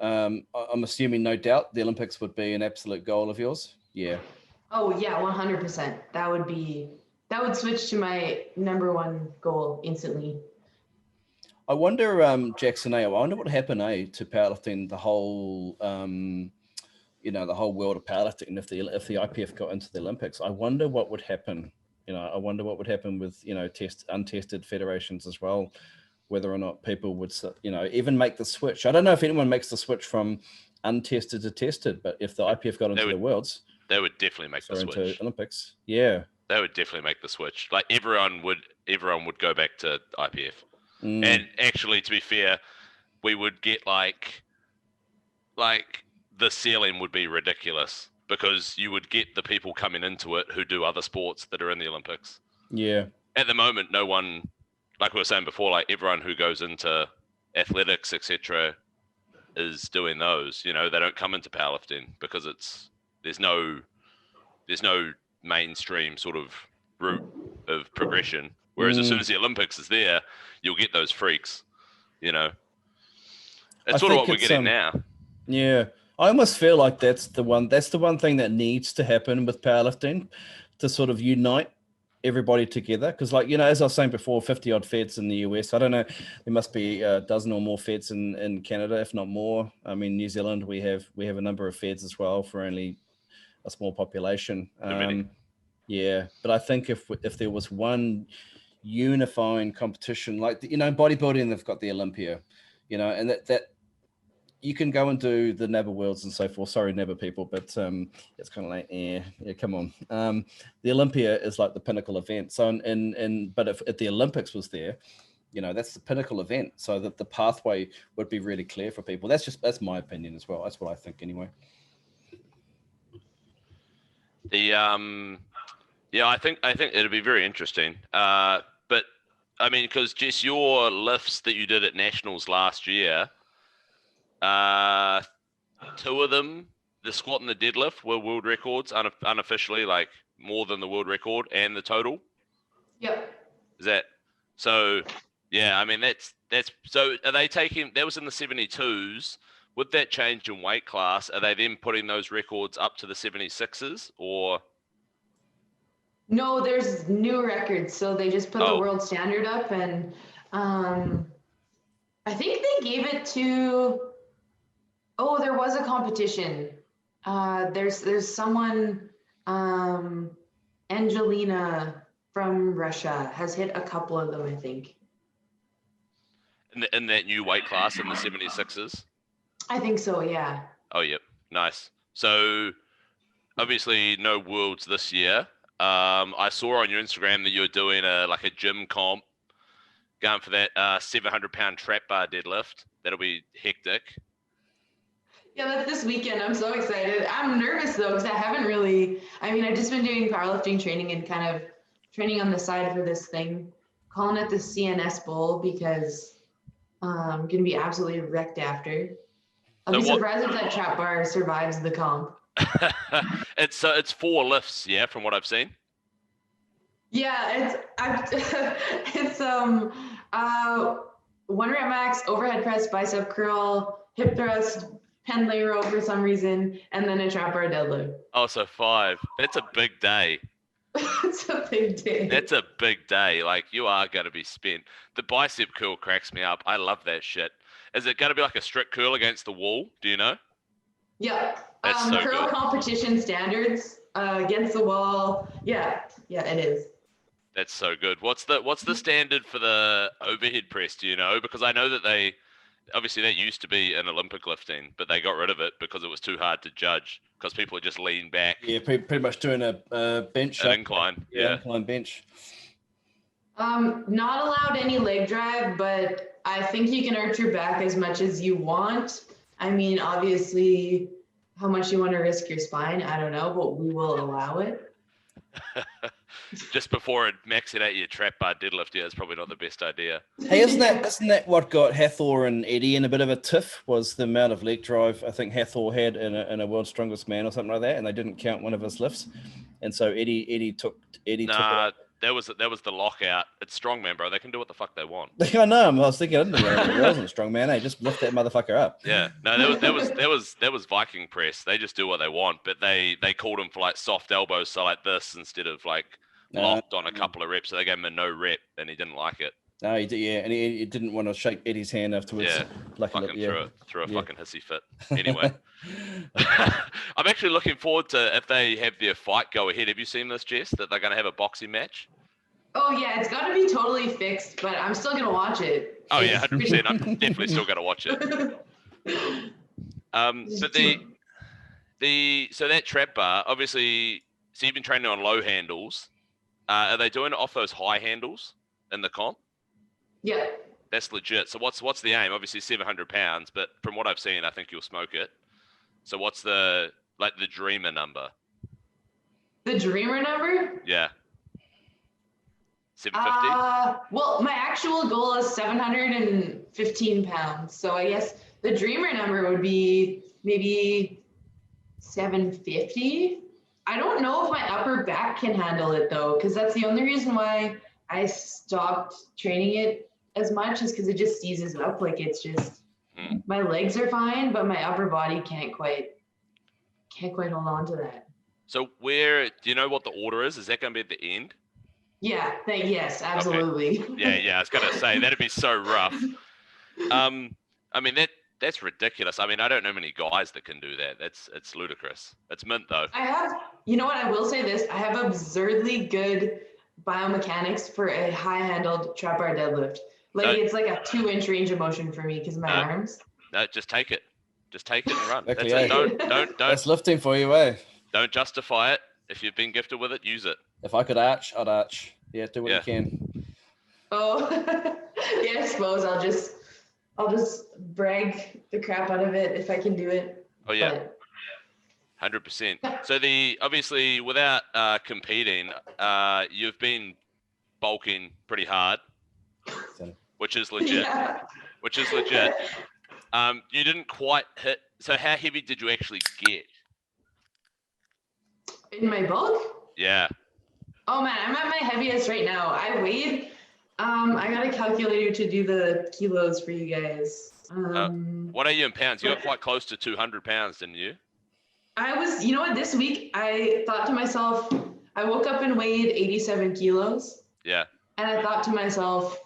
I'm assuming, no doubt, the Olympics would be an absolute goal of yours. Yeah.
Oh yeah, 100%. That would switch to my number one goal instantly.
I wonder, Jackson, I wonder what happened, to powerlifting, the whole, the whole world of powerlifting. If the IPF got into the Olympics, I wonder what would happen. I wonder what would happen with, untested federations as well, whether or not people would, even make the switch. I don't know if anyone makes the switch from untested to tested, but if the IPF got into the Worlds,
they would definitely make the switch.
Into Olympics. Yeah.
They would definitely make the switch. Like everyone would go back to IPF. And actually, to be fair, we would get like the ceiling would be ridiculous because you would get the people coming into it who do other sports that are in the Olympics.
Yeah.
At the moment, no one, like we were saying before, like everyone who goes into athletics, etc., is doing those. You know, they don't come into powerlifting because there's no mainstream sort of route of progression. Whereas as soon as the Olympics is there, you'll get those freaks. You know, it's sort of what we're getting now.
Yeah, I almost feel like that's the one thing that needs to happen with powerlifting, to sort of unite everybody together. Because, like, you know, as I was saying before, 50 odd feds in the US. I don't know, there must be a dozen or more feds in Canada, if not more. I mean, New Zealand, we have a number of feds as well for only a small population. Yeah, but I think if there was one unifying competition, like, you know, bodybuilding, they've got the Olympia, you know, and that you can go and do the NABBA Worlds and so forth. Sorry, NABBA people, but it's kind of like, yeah, come on. The Olympia is like the pinnacle event. So, but if the Olympics was there, you know, that's the pinnacle event. So that the pathway would be really clear for people. That's my opinion as well. That's what I think anyway.
Yeah, I think it'll be very interesting. But I mean, because Jess, your lifts that you did at Nationals last year, 2 of them, the squat and the deadlift, were world records unofficially, like more than the world record and the total.
Yep.
Is that so? Yeah, I mean that's so. Are they taking? That was in the 72s. With that change in weight class, are they then putting those records up to the 76s or?
No, there's new records. So they just put the world standard up, and I think they gave it to. Oh, there was a competition. There's someone, Angelina from Russia has hit a couple of them, I think.
In that new weight class in the 76s?
I think so, yeah.
Oh, yep. Nice. So, obviously, no Worlds this year. I saw on your Instagram that you were doing a gym comp, going for that 700-pound trap bar deadlift. That'll be hectic.
Yeah, that's this weekend. I'm so excited. I'm nervous though, because I've just been doing powerlifting training and kind of training on the side for this thing, calling it the CNS Bowl, because I'm going to be absolutely wrecked after. I'll be surprised if that trap bar survives the comp.
It's 4 lifts, yeah, from what I've seen.
Yeah, it's 1 rep max, overhead press, bicep curl, hip thrust, pen lay row for some reason, and then a trap bar deadlift.
Oh, so 5. That's a big day.
It's a big day.
That's a big day. Like, you are going to be spent. The bicep curl cracks me up. I love that shit. Is it going to be like a strict curl against the wall? Do you know?
Yeah.
That's so
curl
good.
Competition standards against the wall. Yeah, it is.
That's so good. What's the standard for the overhead press? Do you know? Because I know that obviously that used to be an Olympic lifting, but they got rid of it because it was too hard to judge because people would just lean back.
Yeah, pretty much doing a bench.
An incline. Yeah.
Incline bench.
Not allowed any leg drive, but I think you can arch your back as much as you want. I mean, obviously, how much you want to risk your spine, I don't know, but we will allow it.
Just before it maxing out your trap bar deadlift, yeah, it's probably not the best idea.
Hey, isn't that what got Hathor and Eddie in a bit of a tiff? Was the amount of leg drive I think Hathor had in a World's Strongest Man or something like that, and they didn't count one of his lifts, and so Eddie took it.
That was the lockout. It's strongman, bro. They can do what the fuck they want.
I know. I was thinking, it wasn't strongman. Hey, just lift that motherfucker up.
Yeah. No, that was Viking press. They just do what they want, but they called him for like soft elbows, so like this instead of like locked on a couple of reps. So they gave him a no rep, and he didn't like it.
No, he did. Yeah, and he didn't want to shake Eddie's hand afterwards.
Yeah. Threw a fucking hissy fit. Anyway, I'm actually looking forward to if they have their fight go ahead. Have you seen this, Jess? That they're going to have a boxing match?
Oh yeah, it's got to be totally fixed, but I'm still going to watch it.
Oh yeah, 100%. I'm definitely still going to watch it. But so that trap bar, obviously, so you've been training on low handles. Are they doing it off those high handles in the comp?
Yeah.
That's legit. So what's the aim? Obviously 700 pounds, but from what I've seen, I think you'll smoke it. So what's the dreamer number?
The dreamer number?
Yeah. 750?
Well, my actual goal is 715 pounds. So I guess the dreamer number would be maybe 750. I don't know if my upper back can handle it though, because that's the only reason why I stopped training it as much is because it just seizes up. Like it's just my legs are fine, but my upper body can't quite hold on to that.
So do you know what the order is? Is that going to be at the end?
Yeah. Yes, absolutely.
Okay. Yeah. I was going to say that'd be so rough. I mean that's ridiculous. I mean, I don't know many guys that can do that. It's ludicrous. It's mint though.
You know what? I will say this. I have absurdly good biomechanics for a high-handled trap bar deadlift. It's like a 2-inch range of motion for me because of my arms.
No, just take it. Just take it and run.
Exactly,
That's it. Don't.
That's lifting for you, eh?
Don't justify it. If you've been gifted with it, use it.
If I could arch, I'd arch. Yeah, do what you can.
Oh, yeah, I suppose I'll just brag the crap out of it if I can do it.
Oh yeah, 100%. So obviously without competing, you've been bulking pretty hard, which is legit.
Yeah.
Which is legit. You didn't quite hit. So how heavy did you actually get?
In my bulk?
Yeah.
Oh man, I'm at my heaviest right now. I weighed. I got a calculator to do the kilos for you guys.
What are you in pounds? You got quite close to 200 pounds, didn't you?
You know what? This week I thought to myself, I woke up and weighed 87 kilos.
Yeah.
And I thought to myself,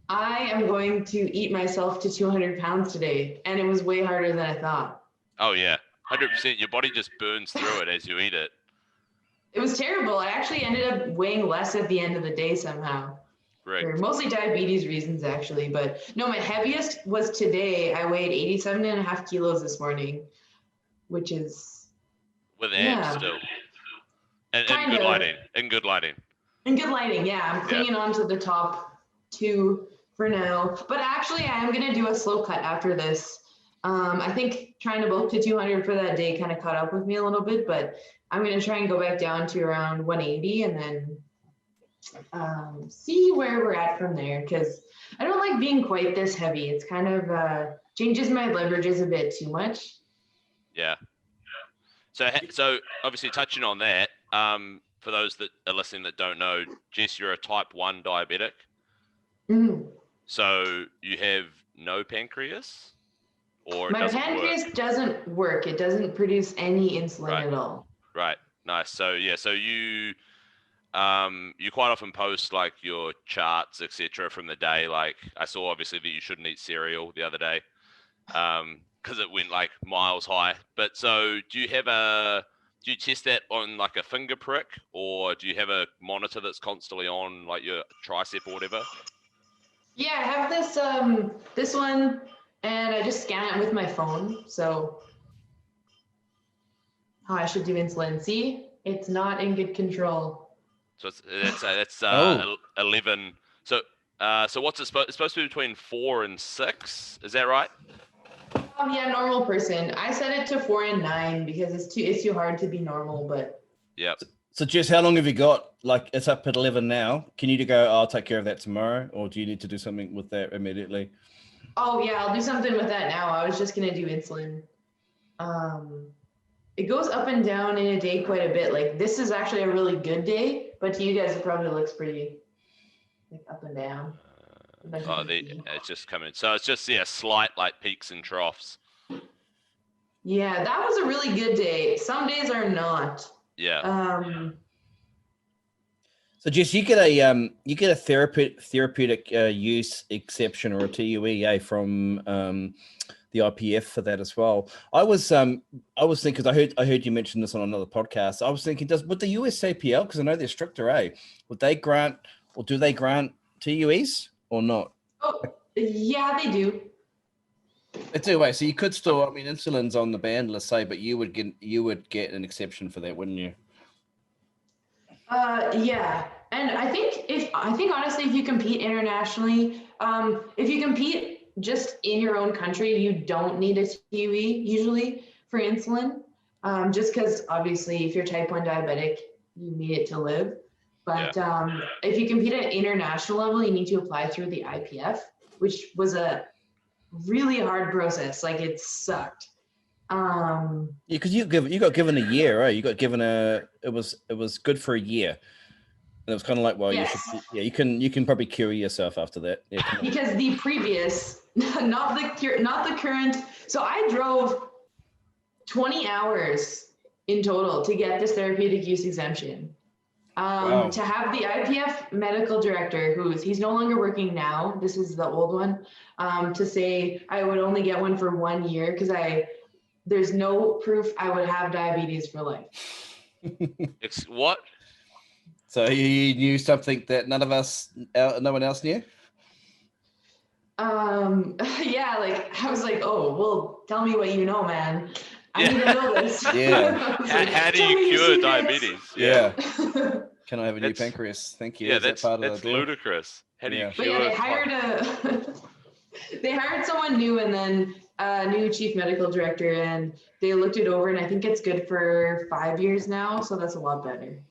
I am going to eat myself to 200 pounds today. And it was way harder than I thought.
Oh yeah, 100%. Your body just burns through it as you eat it.
It was terrible. I actually ended up weighing less at the end of the day somehow.
Right.
For mostly diabetes reasons, actually. But no, my heaviest was today. I weighed 87.5 kilos this morning, which is...
With abs still. And in good lighting. In good lighting.
In good lighting, yeah. I'm clinging on to the top 2 for now. But actually, I am going to do a slow cut after this. I think trying to bulk to 200 for that day kind of caught up with me a little bit, but I'm going to try and go back down to around 180 and then see where we're at from there, because I don't like being quite this heavy. It's kind of changes my leverages a bit too much.
Yeah. So obviously touching on that, for those that are listening that don't know, Jess, you're a type 1 diabetic.
Mm-hmm.
So you have no pancreas? Or
my pancreas doesn't work. It doesn't produce any insulin at all.
Right. Nice. So yeah, so you quite often post like your charts, etc. from the day. Like I saw obviously that you shouldn't eat cereal the other day, because it went like miles high. But so do you test that on like a finger prick, or do you have a monitor that's constantly on like your tricep or whatever?
Yeah, I have this one, and I just scan it with my phone. So how I should do insulin. See, it's not in good control.
So that's 11. So what's it supposed? It's supposed to be between 4 and 6. Is that right?
Yeah, normal person. I set it to 4 and 9 because it's too hard to be normal. But
yeah.
So Jess, how long have you got? Like it's up at 11 now. Can you go? I'll take care of that tomorrow, or do you need to do something with that immediately?
Oh yeah, I'll do something with that now. I was just gonna do insulin. It goes up and down in a day quite a bit. Like this is actually a really good day, but to you guys it probably looks pretty like up and down.
It's just coming. So it's just slight like peaks and troughs.
Yeah, that was a really good day. Some days are not.
Yeah.
So Jess, you get a therapeutic use exception or a TUE from the IPF for that as well. I was thinking, because I heard you mention this on another podcast. I was thinking, would the USAPL, because I know they're stricter, would they grant, or do they grant TUEs or not?
Oh, yeah, they do.
They do, so you could still, I mean, insulin's on the ban, let's say, but you would get an exception for that, wouldn't you?
Yeah. And I think honestly, if you compete internationally, if you compete just in your own country, you don't need a TUE usually for insulin. Just because obviously if you're type 1 diabetic, you need it to live. But if you compete at international level, you need to apply through the IPF, which was a really hard process. Like it sucked.
Yeah, because you got given a year, right? You got given it was good for a year. And it was kind of like, well,
yes.
you can probably cure yourself after that. Yeah,
because the previous, not the current. So I drove 20 hours in total to get this therapeutic use exemption.
Wow.
To have the IPF medical director, he's no longer working now, this is the old one, to say I would only get one for 1 year because there's no proof I would have diabetes for life.
It's what?
So you knew something that no one else knew?
Yeah, like I was like, oh, well, tell me what you know, man. I need to know this.
Yeah.
How do you cure diabetes?
Yeah. Can I have a new pancreas? Thank you.
Yeah,
that's part of the deal?
Ludicrous. How do you
But
cure?
yeah, they hired someone new and then a new chief medical director, and they looked it over, and I think it's good for 5 years now, so that's a lot better.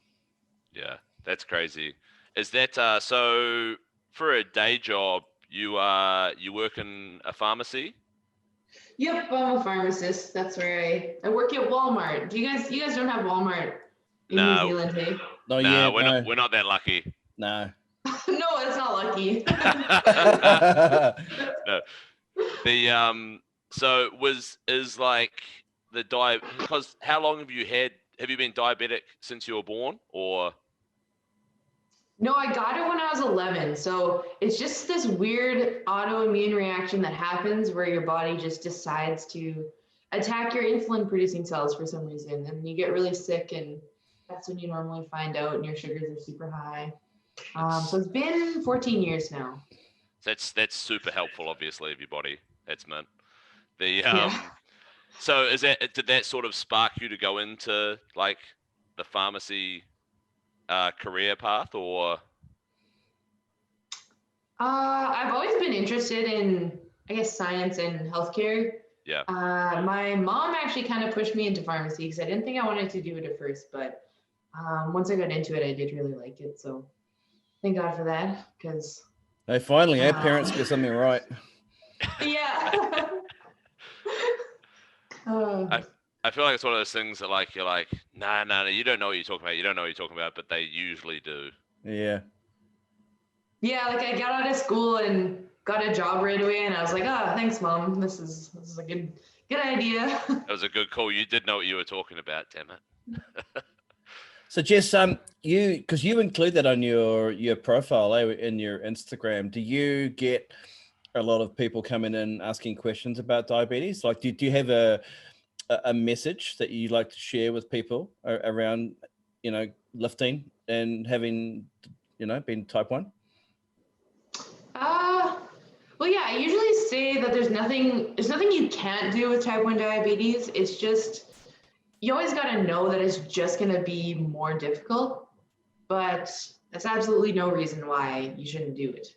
Yeah, that's crazy. Is that so? For a day job, you work in a pharmacy?
Yep, I'm a pharmacist. That's where I work at Walmart. Do you guys don't have Walmart in New Zealand, hey?
We're not that lucky.
No.
No, it's not lucky.
No. So is like the because how long have you been diabetic since you were born, or?
No, I got it when I was 11. So it's just this weird autoimmune reaction that happens where your body just decides to attack your insulin producing cells for some reason. And you get really sick, and that's when you normally find out, and your sugars are super high. So it's been 14 years now.
That's super helpful, obviously, of your body. That's meant. So did that sort of spark you to go into like the pharmacy career path, or?
I've always been interested in, I guess, science and healthcare.
Yeah.
My mom actually kind of pushed me into pharmacy because I didn't think I wanted to do it at first, but once I got into it, I did really like it. So thank God for that, because.
Hey, finally, our parents get something right.
Yeah.
I feel like it's one of those things that like you're like, nah, you don't know what you're talking about. You don't know what you're talking about, but they usually do.
Yeah.
Yeah, like I got out of school and got a job right away, and I was like, thanks, Mom. This is a good idea.
That was a good call. You did know what you were talking about, damn it.
So Jess, because you include that on your profile, in your Instagram, do you get a lot of people coming in asking questions about diabetes? Like, do you have a message that you'd like to share with people around, lifting and having, been type 1?
Well, yeah, I usually say that there's nothing you can't do with type 1 diabetes. It's just, you always got to know that it's just going to be more difficult, but that's absolutely no reason why you shouldn't do it.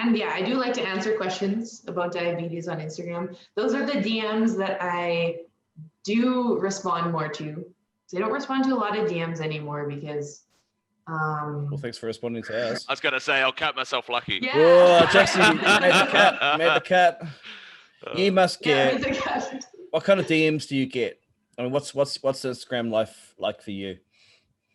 And yeah, I do like to answer questions about diabetes on Instagram. Those are the DMs that I do respond more to. So I don't respond to a lot of DMs anymore because
well, thanks for responding to us.
I was gonna say I'll count myself lucky.
Yeah.
Oh, Jackson, made the cut. You must get. What kind of DMs do you get? I mean, what's Instagram life like for you?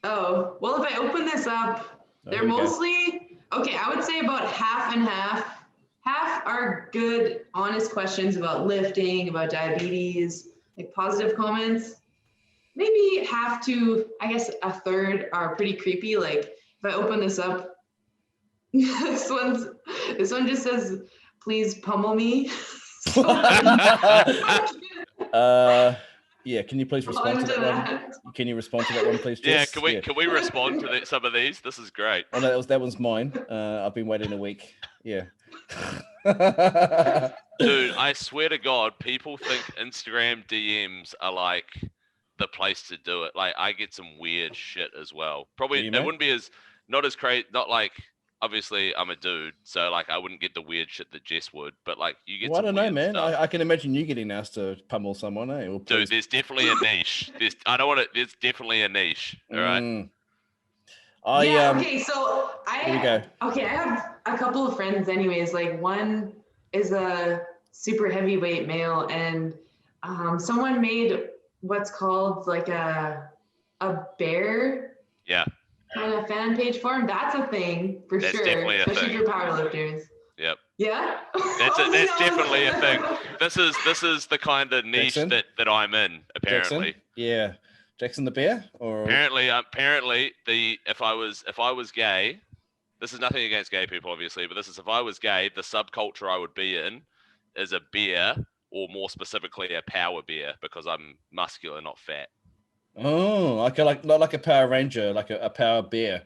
Oh, well, if I open this up, they're mostly okay. I would say about half and half. Half are good, honest questions about lifting, about diabetes, like positive comments. Maybe half to, I guess, a third are pretty creepy. Like if I open this up, this one just says, "Please pummel me."
Yeah. Can you please respond to that one? Can you respond to that one, please, Jess?
Yeah. Can we respond to some of these? This is great.
Oh, no, that was mine. I've been waiting a week. Yeah.
Dude, I swear to God, people think Instagram DMs are like the place to do it. Like, I get some weird shit as well. Probably
You,
it wouldn't be as not as crazy. Not like, obviously I'm a dude, so like I wouldn't get the weird shit that Jess would. But like you get.
Well, I
some
don't know,
weird
man.
stuff.
I can imagine you getting asked to pummel someone, eh? Or
Dude, there's definitely a niche. I don't want to. There's definitely a niche. All right.
Okay, so
here we go.
Okay, I have a couple of friends anyways. Like, one is a super heavyweight male, and someone made what's called like a bear kind of fan page for him. That's a thing for
That's
sure,
definitely a
especially
thing.
for powerlifters.
Yep.
Yeah.
That's definitely a thing. This is the kind of niche
Jackson?
that I'm in, apparently.
Jackson? Yeah. Jackson the bear? Or
Apparently if I was gay, this is nothing against gay people, obviously, but this is if I was gay, the subculture I would be in is a bear, or more specifically a power bear, because I'm muscular, not fat.
Oh, like not like a Power Ranger, like a power bear.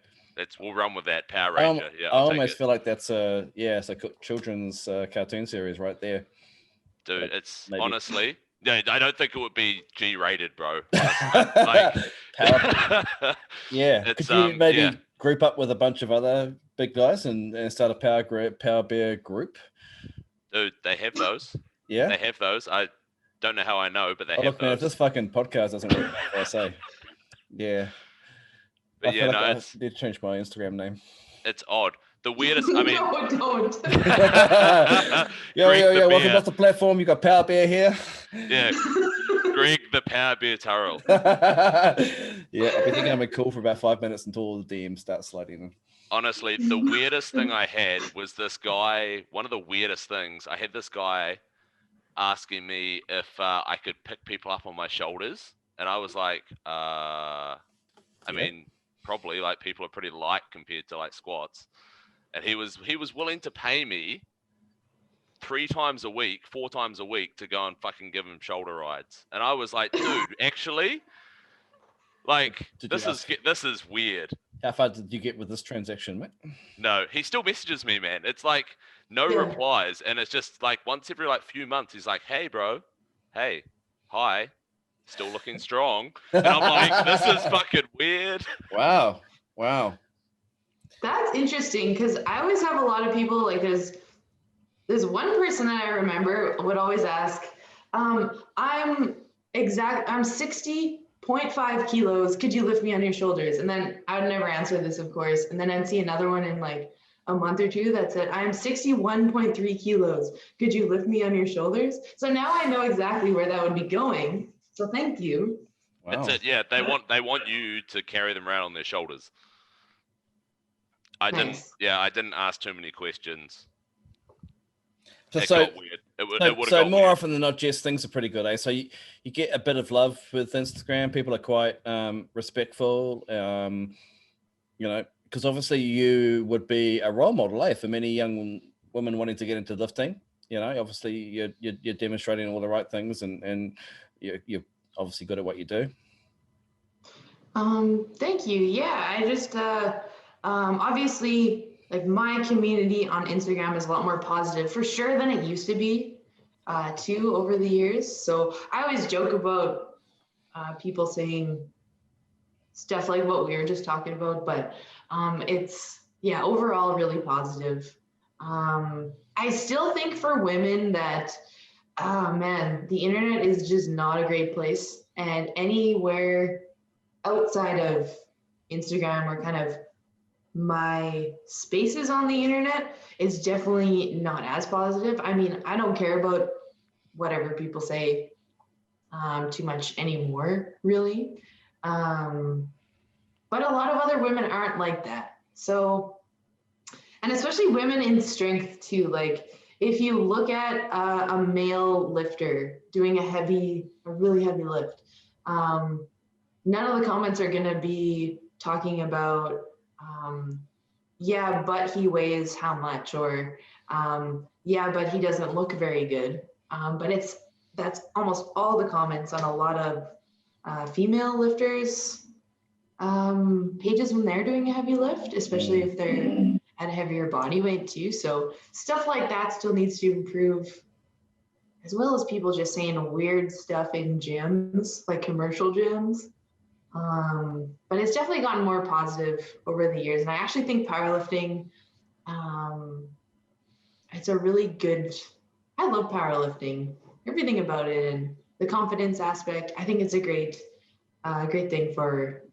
We'll run with that, Power Ranger.
I almost feel like that's it's a children's cartoon series right there.
Dude,
like,
it's
maybe.
Honestly, no, I don't think it would be G-rated, bro. Like,
yeah. Could you maybe group up with a bunch of other big guys and start a power bear group?
Dude, they have those.
Yeah,
they have those. I don't know how I know, but they have
look,
those.
Man, if this fucking podcast doesn't work, I say, yeah.
But
I I did change my Instagram name.
It's odd. The weirdest. I mean,
no, don't.
yo, welcome off the platform. You got Power Bear here.
Yeah, Greg the Power Bear Turrell.
Yeah, I've been thinking I'm cool for about 5 minutes until all the DMs start sliding in.
Honestly, the weirdest thing I had was this guy. One of the weirdest things I had, this guy asking me if I could pick people up on my shoulders, and I was like, I mean, probably. Like, people are pretty light compared to like squats, and he was willing to pay me 3 times a week, 4 times a week to go and fucking give him shoulder rides, and I was like, dude, actually, like, this is weird.
How far did you get with this transaction, mate?
No, he still messages me, man. It's like no replies, and it's just like once every like few months, he's like, "Hey, bro, hey, hi, still looking strong," and I'm like, "This is fucking weird."
Wow.
That's interesting, because I always have a lot of people like there's one person that I remember would always ask, I'm 60.5 kilos. Could you lift me on your shoulders? And then I would never answer this, of course. And then I'd see another one in like a month or two that said, I'm 61.3 kilos. Could you lift me on your shoulders? So now I know exactly where that would be going. So thank you.
Wow.
That's it. Yeah, they want you to carry them around on their shoulders. I didn't ask too many questions.
So more often than not, Jess, things are pretty good, eh? So you get a bit of love with Instagram. People are quite respectful, because obviously you would be a role model, eh, for many young women wanting to get into lifting. Obviously you're demonstrating all the right things, and you're obviously good at what you do.
Thank you. Yeah, I just obviously, like, my community on Instagram is a lot more positive for sure than it used to be too over the years. So I always joke about people saying stuff like what we were just talking about, but it's overall really positive. I still think for women that the internet is just not a great place, and anywhere outside of Instagram or kind of my spaces on the internet is definitely not as positive. I mean, I don't care about whatever people say too much anymore, really. But a lot of other women aren't like that. So, and especially women in strength too. Like, if you look at a male lifter doing a really heavy lift, none of the comments are going to be talking about, but he weighs how much, or but he doesn't look very good. But that's almost all the comments on a lot of female lifters pages when they're doing a heavy lift, especially if they're at a heavier body weight too. So stuff like that still needs to improve as well as people just saying weird stuff in gyms, like commercial gyms. But it's definitely gotten more positive over the years. And I actually think powerlifting, it's a really good, I love powerlifting, everything about it, and the confidence aspect. I think it's a great thing for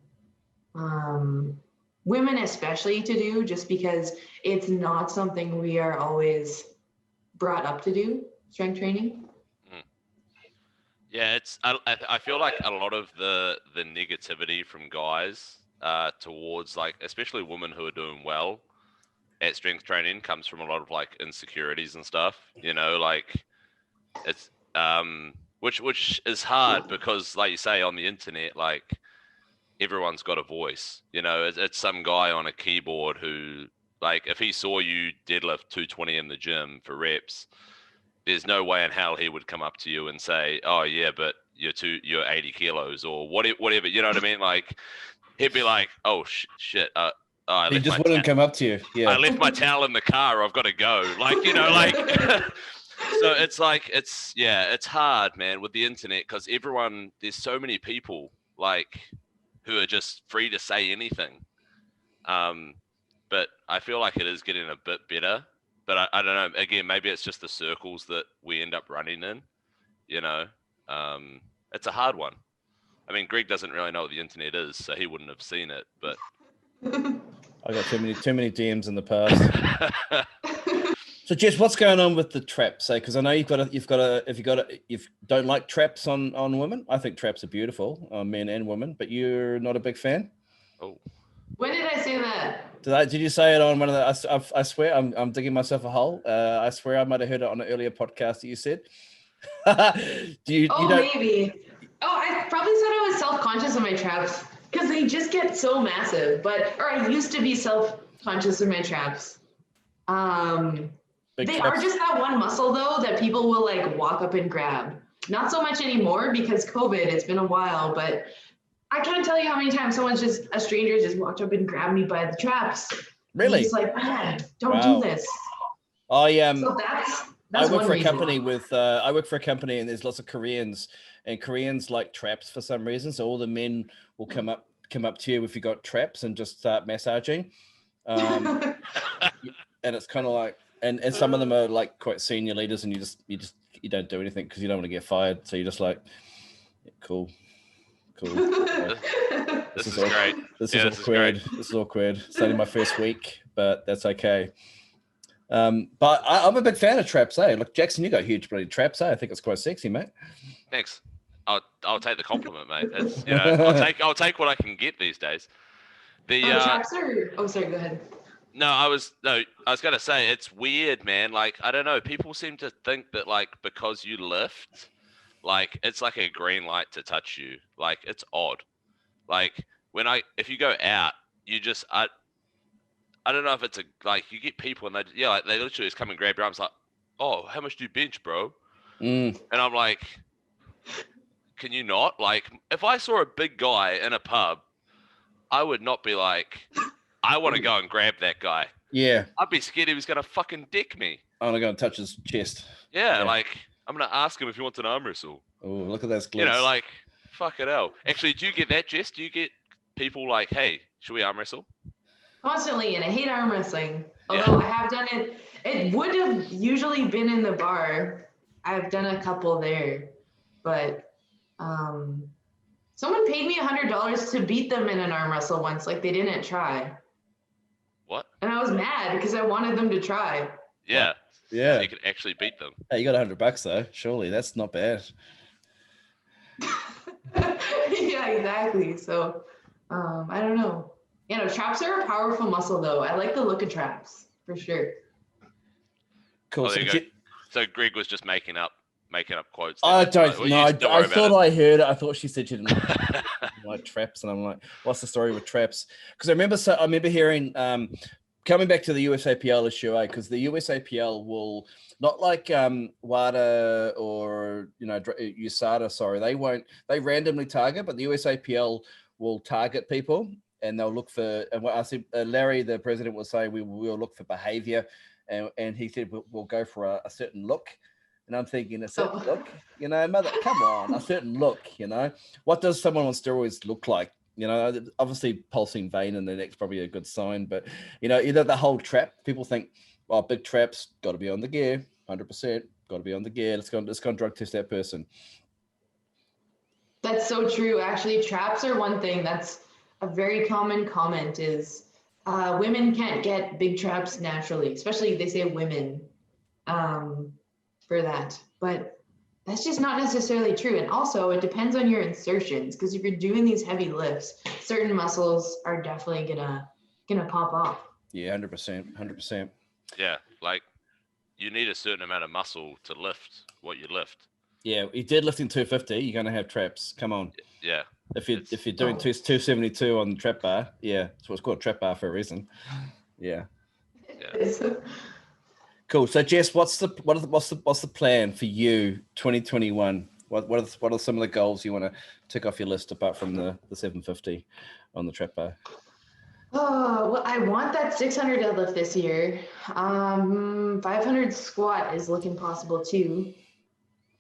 women especially to do, just because it's not something we are always brought up to do, strength training.
Yeah, I feel like a lot of the negativity from guys towards, like, especially women who are doing well at strength training comes from a lot of like insecurities and stuff, like it's which is hard because, like you say, on the internet, like everyone's got a voice, it's some guy on a keyboard who, like, if he saw you deadlift 220 in the gym for reps, there's no way in hell he would come up to you and say, oh yeah, but you're 80 kilos or whatever, you know what I mean? Like, he'd be like, oh shit,
he just wouldn't come up to you. Yeah,
I left my towel in the car, I've got to go, like, like so it's like, it's hard, man, with the internet, because there's so many people like who are just free to say anything. But I feel like it is getting a bit better. But I don't know. Again, maybe it's just the circles that we end up running in. It's a hard one. I mean, Greg doesn't really know what the internet is, so he wouldn't have seen it. But
I got too many DMs in the past. So, Jess, what's going on with the traps? Because I know you don't like traps on women. I think traps are beautiful on men and women, but you're not a big fan.
Oh.
When did I say that?
Did you say it on one of the? I swear I'm digging myself a hole. I swear I might have heard it on an earlier podcast that you said.
Maybe. Oh, I probably said I was self-conscious of my traps because they just get so massive. Or I used to be self-conscious of my traps. They are just that one muscle though that people will like walk up and grab. Not so much anymore because COVID. It's been a while, but I can't tell you how many times a stranger just walked up and grabbed me by the traps.
Really?
He's like, man, don't do this.
So
that's
I work
one
for a
reason.
company I work for a company and there's lots of Koreans, and Koreans like traps for some reason. So all the men will come up to you if you got traps and just start massaging. And it's kind of like, and some of them are like quite senior leaders, and you don't do anything because you don't want to get fired. So you're just like, yeah, cool.
This is great.
This is awkward. This is awkward. It's only my first week, but that's okay. But I'm a big fan of traps. Look, Jackson, you got huge bloody traps. I think it's quite sexy, mate.
Thanks. I'll take the compliment, mate. It's, I'll take what I can get these days.
Traps are. Oh, sorry. Go ahead.
No, I was gonna say, it's weird, man. Like, I don't know. People seem to think that, like, because you lift, like, it's like a green light to touch you. Like, it's odd. Like, if you go out, you just, I don't know if it's like, you get people and they literally just come and grab your arms like, oh, how much do you bench, bro? And I'm like, can you not? Like, if I saw a big guy in a pub, I would not be like, I want to go and grab that guy.
Yeah.
I'd be scared he was going to fucking dick me.
I'm going to go and touch his chest.
Yeah, like, I'm going to ask him if he wants an arm wrestle.
Oh, look at those glutes.
Like, fuck it hell. Actually, do you get that, Jess? Do you get people like, hey, should we arm wrestle?
Constantly, and I hate arm wrestling. Although I have done it. It would have usually been in the bar. I've done a couple there. But someone paid me $100 to beat them in an arm wrestle once. Like, they didn't try.
What?
And I was mad because I wanted them to try.
Yeah.
Yeah.
So you could actually beat them.
Hey, you got $100 though. Surely that's not bad.
Yeah, exactly. So, I don't know. Traps are a powerful muscle though. I like the look of traps for sure.
Cool.
So Greg was just making up quotes.
I don't know. I thought I heard it. I thought she said she didn't like traps, and I'm like, what's the story with traps? Because I remember hearing coming back to the USAPL issue, because the USAPL will not like WADA or USADA. Sorry, they randomly target, but the USAPL will target people, and they'll look for. And what I said, Larry, the president, will say we will look for behavior, and he said we'll go for a certain look. And I'm thinking, a certain look, mother, come on, a certain look, What does someone on steroids look like? Obviously pulsing vein in the neck's probably a good sign, but, either the whole trap, people think, well, big traps, got to be on the gear, 100%, got to be on the gear. Let's go and drug test that person.
That's so true. Actually, traps are one thing that's a very common comment is women can't get big traps naturally, especially they say women for that. But that's just not necessarily true. And also it depends on your insertions, because if you're doing these heavy lifts, certain muscles are definitely gonna pop off.
Yeah, 100%.
Yeah, like you need a certain amount of muscle to lift what you lift.
Yeah, you're deadlifting 250, you're going to have traps. Come on.
Yeah.
If you're doing 272 on the trap bar, yeah, that's what it's called, trap bar for a reason. Yeah. Cool. So Jess, what's the plan for you 2021? What are some of the goals you want to tick off your list apart from the 750 on the trap bar?
Oh, well, I want that 600 deadlift this year. 500 squat is looking possible too.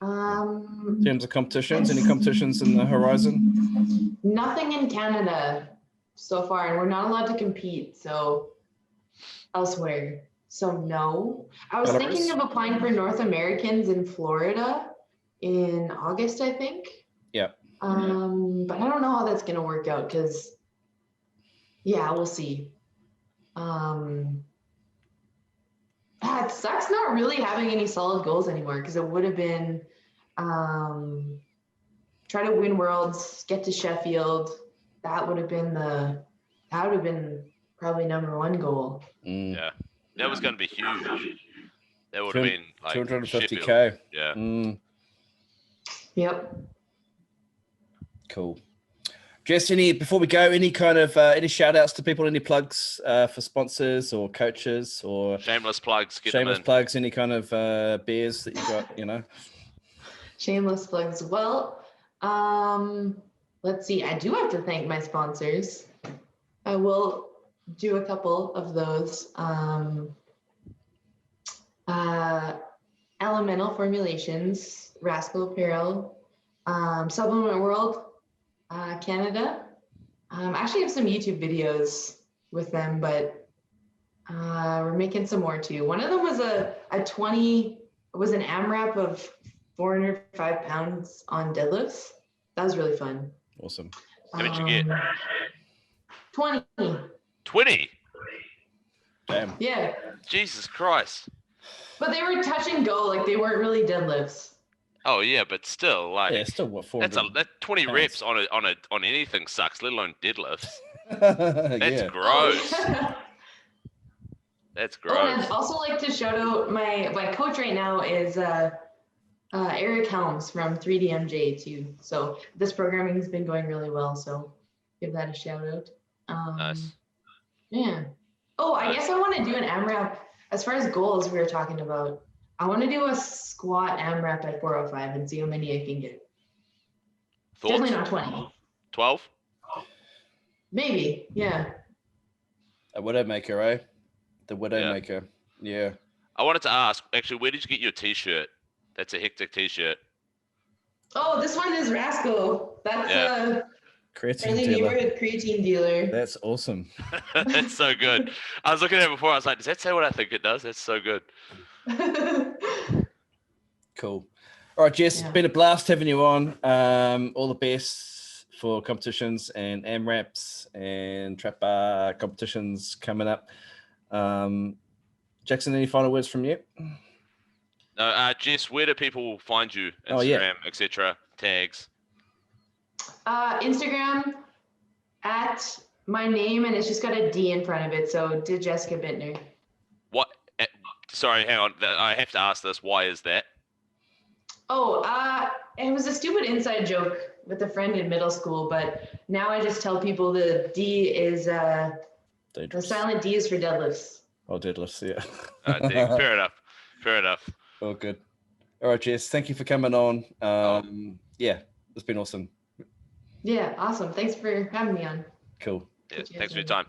In terms of competitions, any competitions in the horizon?
Nothing in Canada so far, and we're not allowed to compete, so elsewhere. So no. I was thinking of applying for North Americans in Florida in August, I think.
Yeah.
But I don't know how that's gonna work out because we'll see. It sucks not really having any solid goals anymore, because it would have been try to win worlds, get to Sheffield. That would have been probably number one goal.
Yeah, that was going to be huge. That would have been like
250K.
Yeah.
Yep.
Cool. Jess, before we go, any kind of any shout outs to people, any plugs for sponsors or coaches or
shameless plugs?
Shameless plugs, any kind of beers that you got,
Shameless plugs. Well, let's see. I do have to thank my sponsors. I will do a couple of those. Elemental Formulations, Rascal Apparel, Supplement World, Canada. I actually have some YouTube videos with them, but we're making some more too. One of them was an Amrap of 405 pounds on deadlifts. That was really fun.
Awesome.
How did you get?
20.
20?
Damn.
Yeah.
Jesus Christ.
But they were touch and go, like they weren't really deadlifts.
Oh yeah, but still, like
still what
400 that 20 pounds. Reps on anything sucks, let alone deadlifts. That's gross. That's gross.
Oh, and I'd also like to shout out my coach right now is Eric Helms from 3DMJ too. So this programming has been going really well. So give that a shout out.
Nice.
Yeah. Oh, I guess I want to do an AMRAP. As far as goals we were talking about, I want to do a squat AMRAP at 405 and see how many I can get.
Thoughts?
Definitely not 20.
12?
Maybe, yeah.
A Widowmaker, eh? The Widowmaker. Yeah.
I wanted to ask, actually, where did you get your t-shirt? That's a hectic t-shirt.
Oh, this one is Rascal. That's a
creatine
neighborhood creatine dealer.
That's awesome.
That's so good. I was looking at it before. I was like, does that say what I think it does? That's so good.
Cool. All right, Jess, it's been a blast having you on. All the best for competitions and AMRAPs and trap bar competitions coming up. Jackson, any final words from you?
No, Jess, where do people find you? Instagram, etc. Tags.
Instagram at my name, and it's just got a D in front of it. So Jessica Buettner.
What? Sorry, hang on. I have to ask this. Why is that?
Oh, it was a stupid inside joke with a friend in middle school, but now I just tell people the D is the silent D is for deadlifts.
Oh, deadlifts, yeah.
Fair enough. Fair enough.
Oh, good. All right, Jess, thank you for coming on. Yeah, it's been awesome.
Yeah, awesome. Thanks for having me on.
Cool.
Yeah, thanks for your time.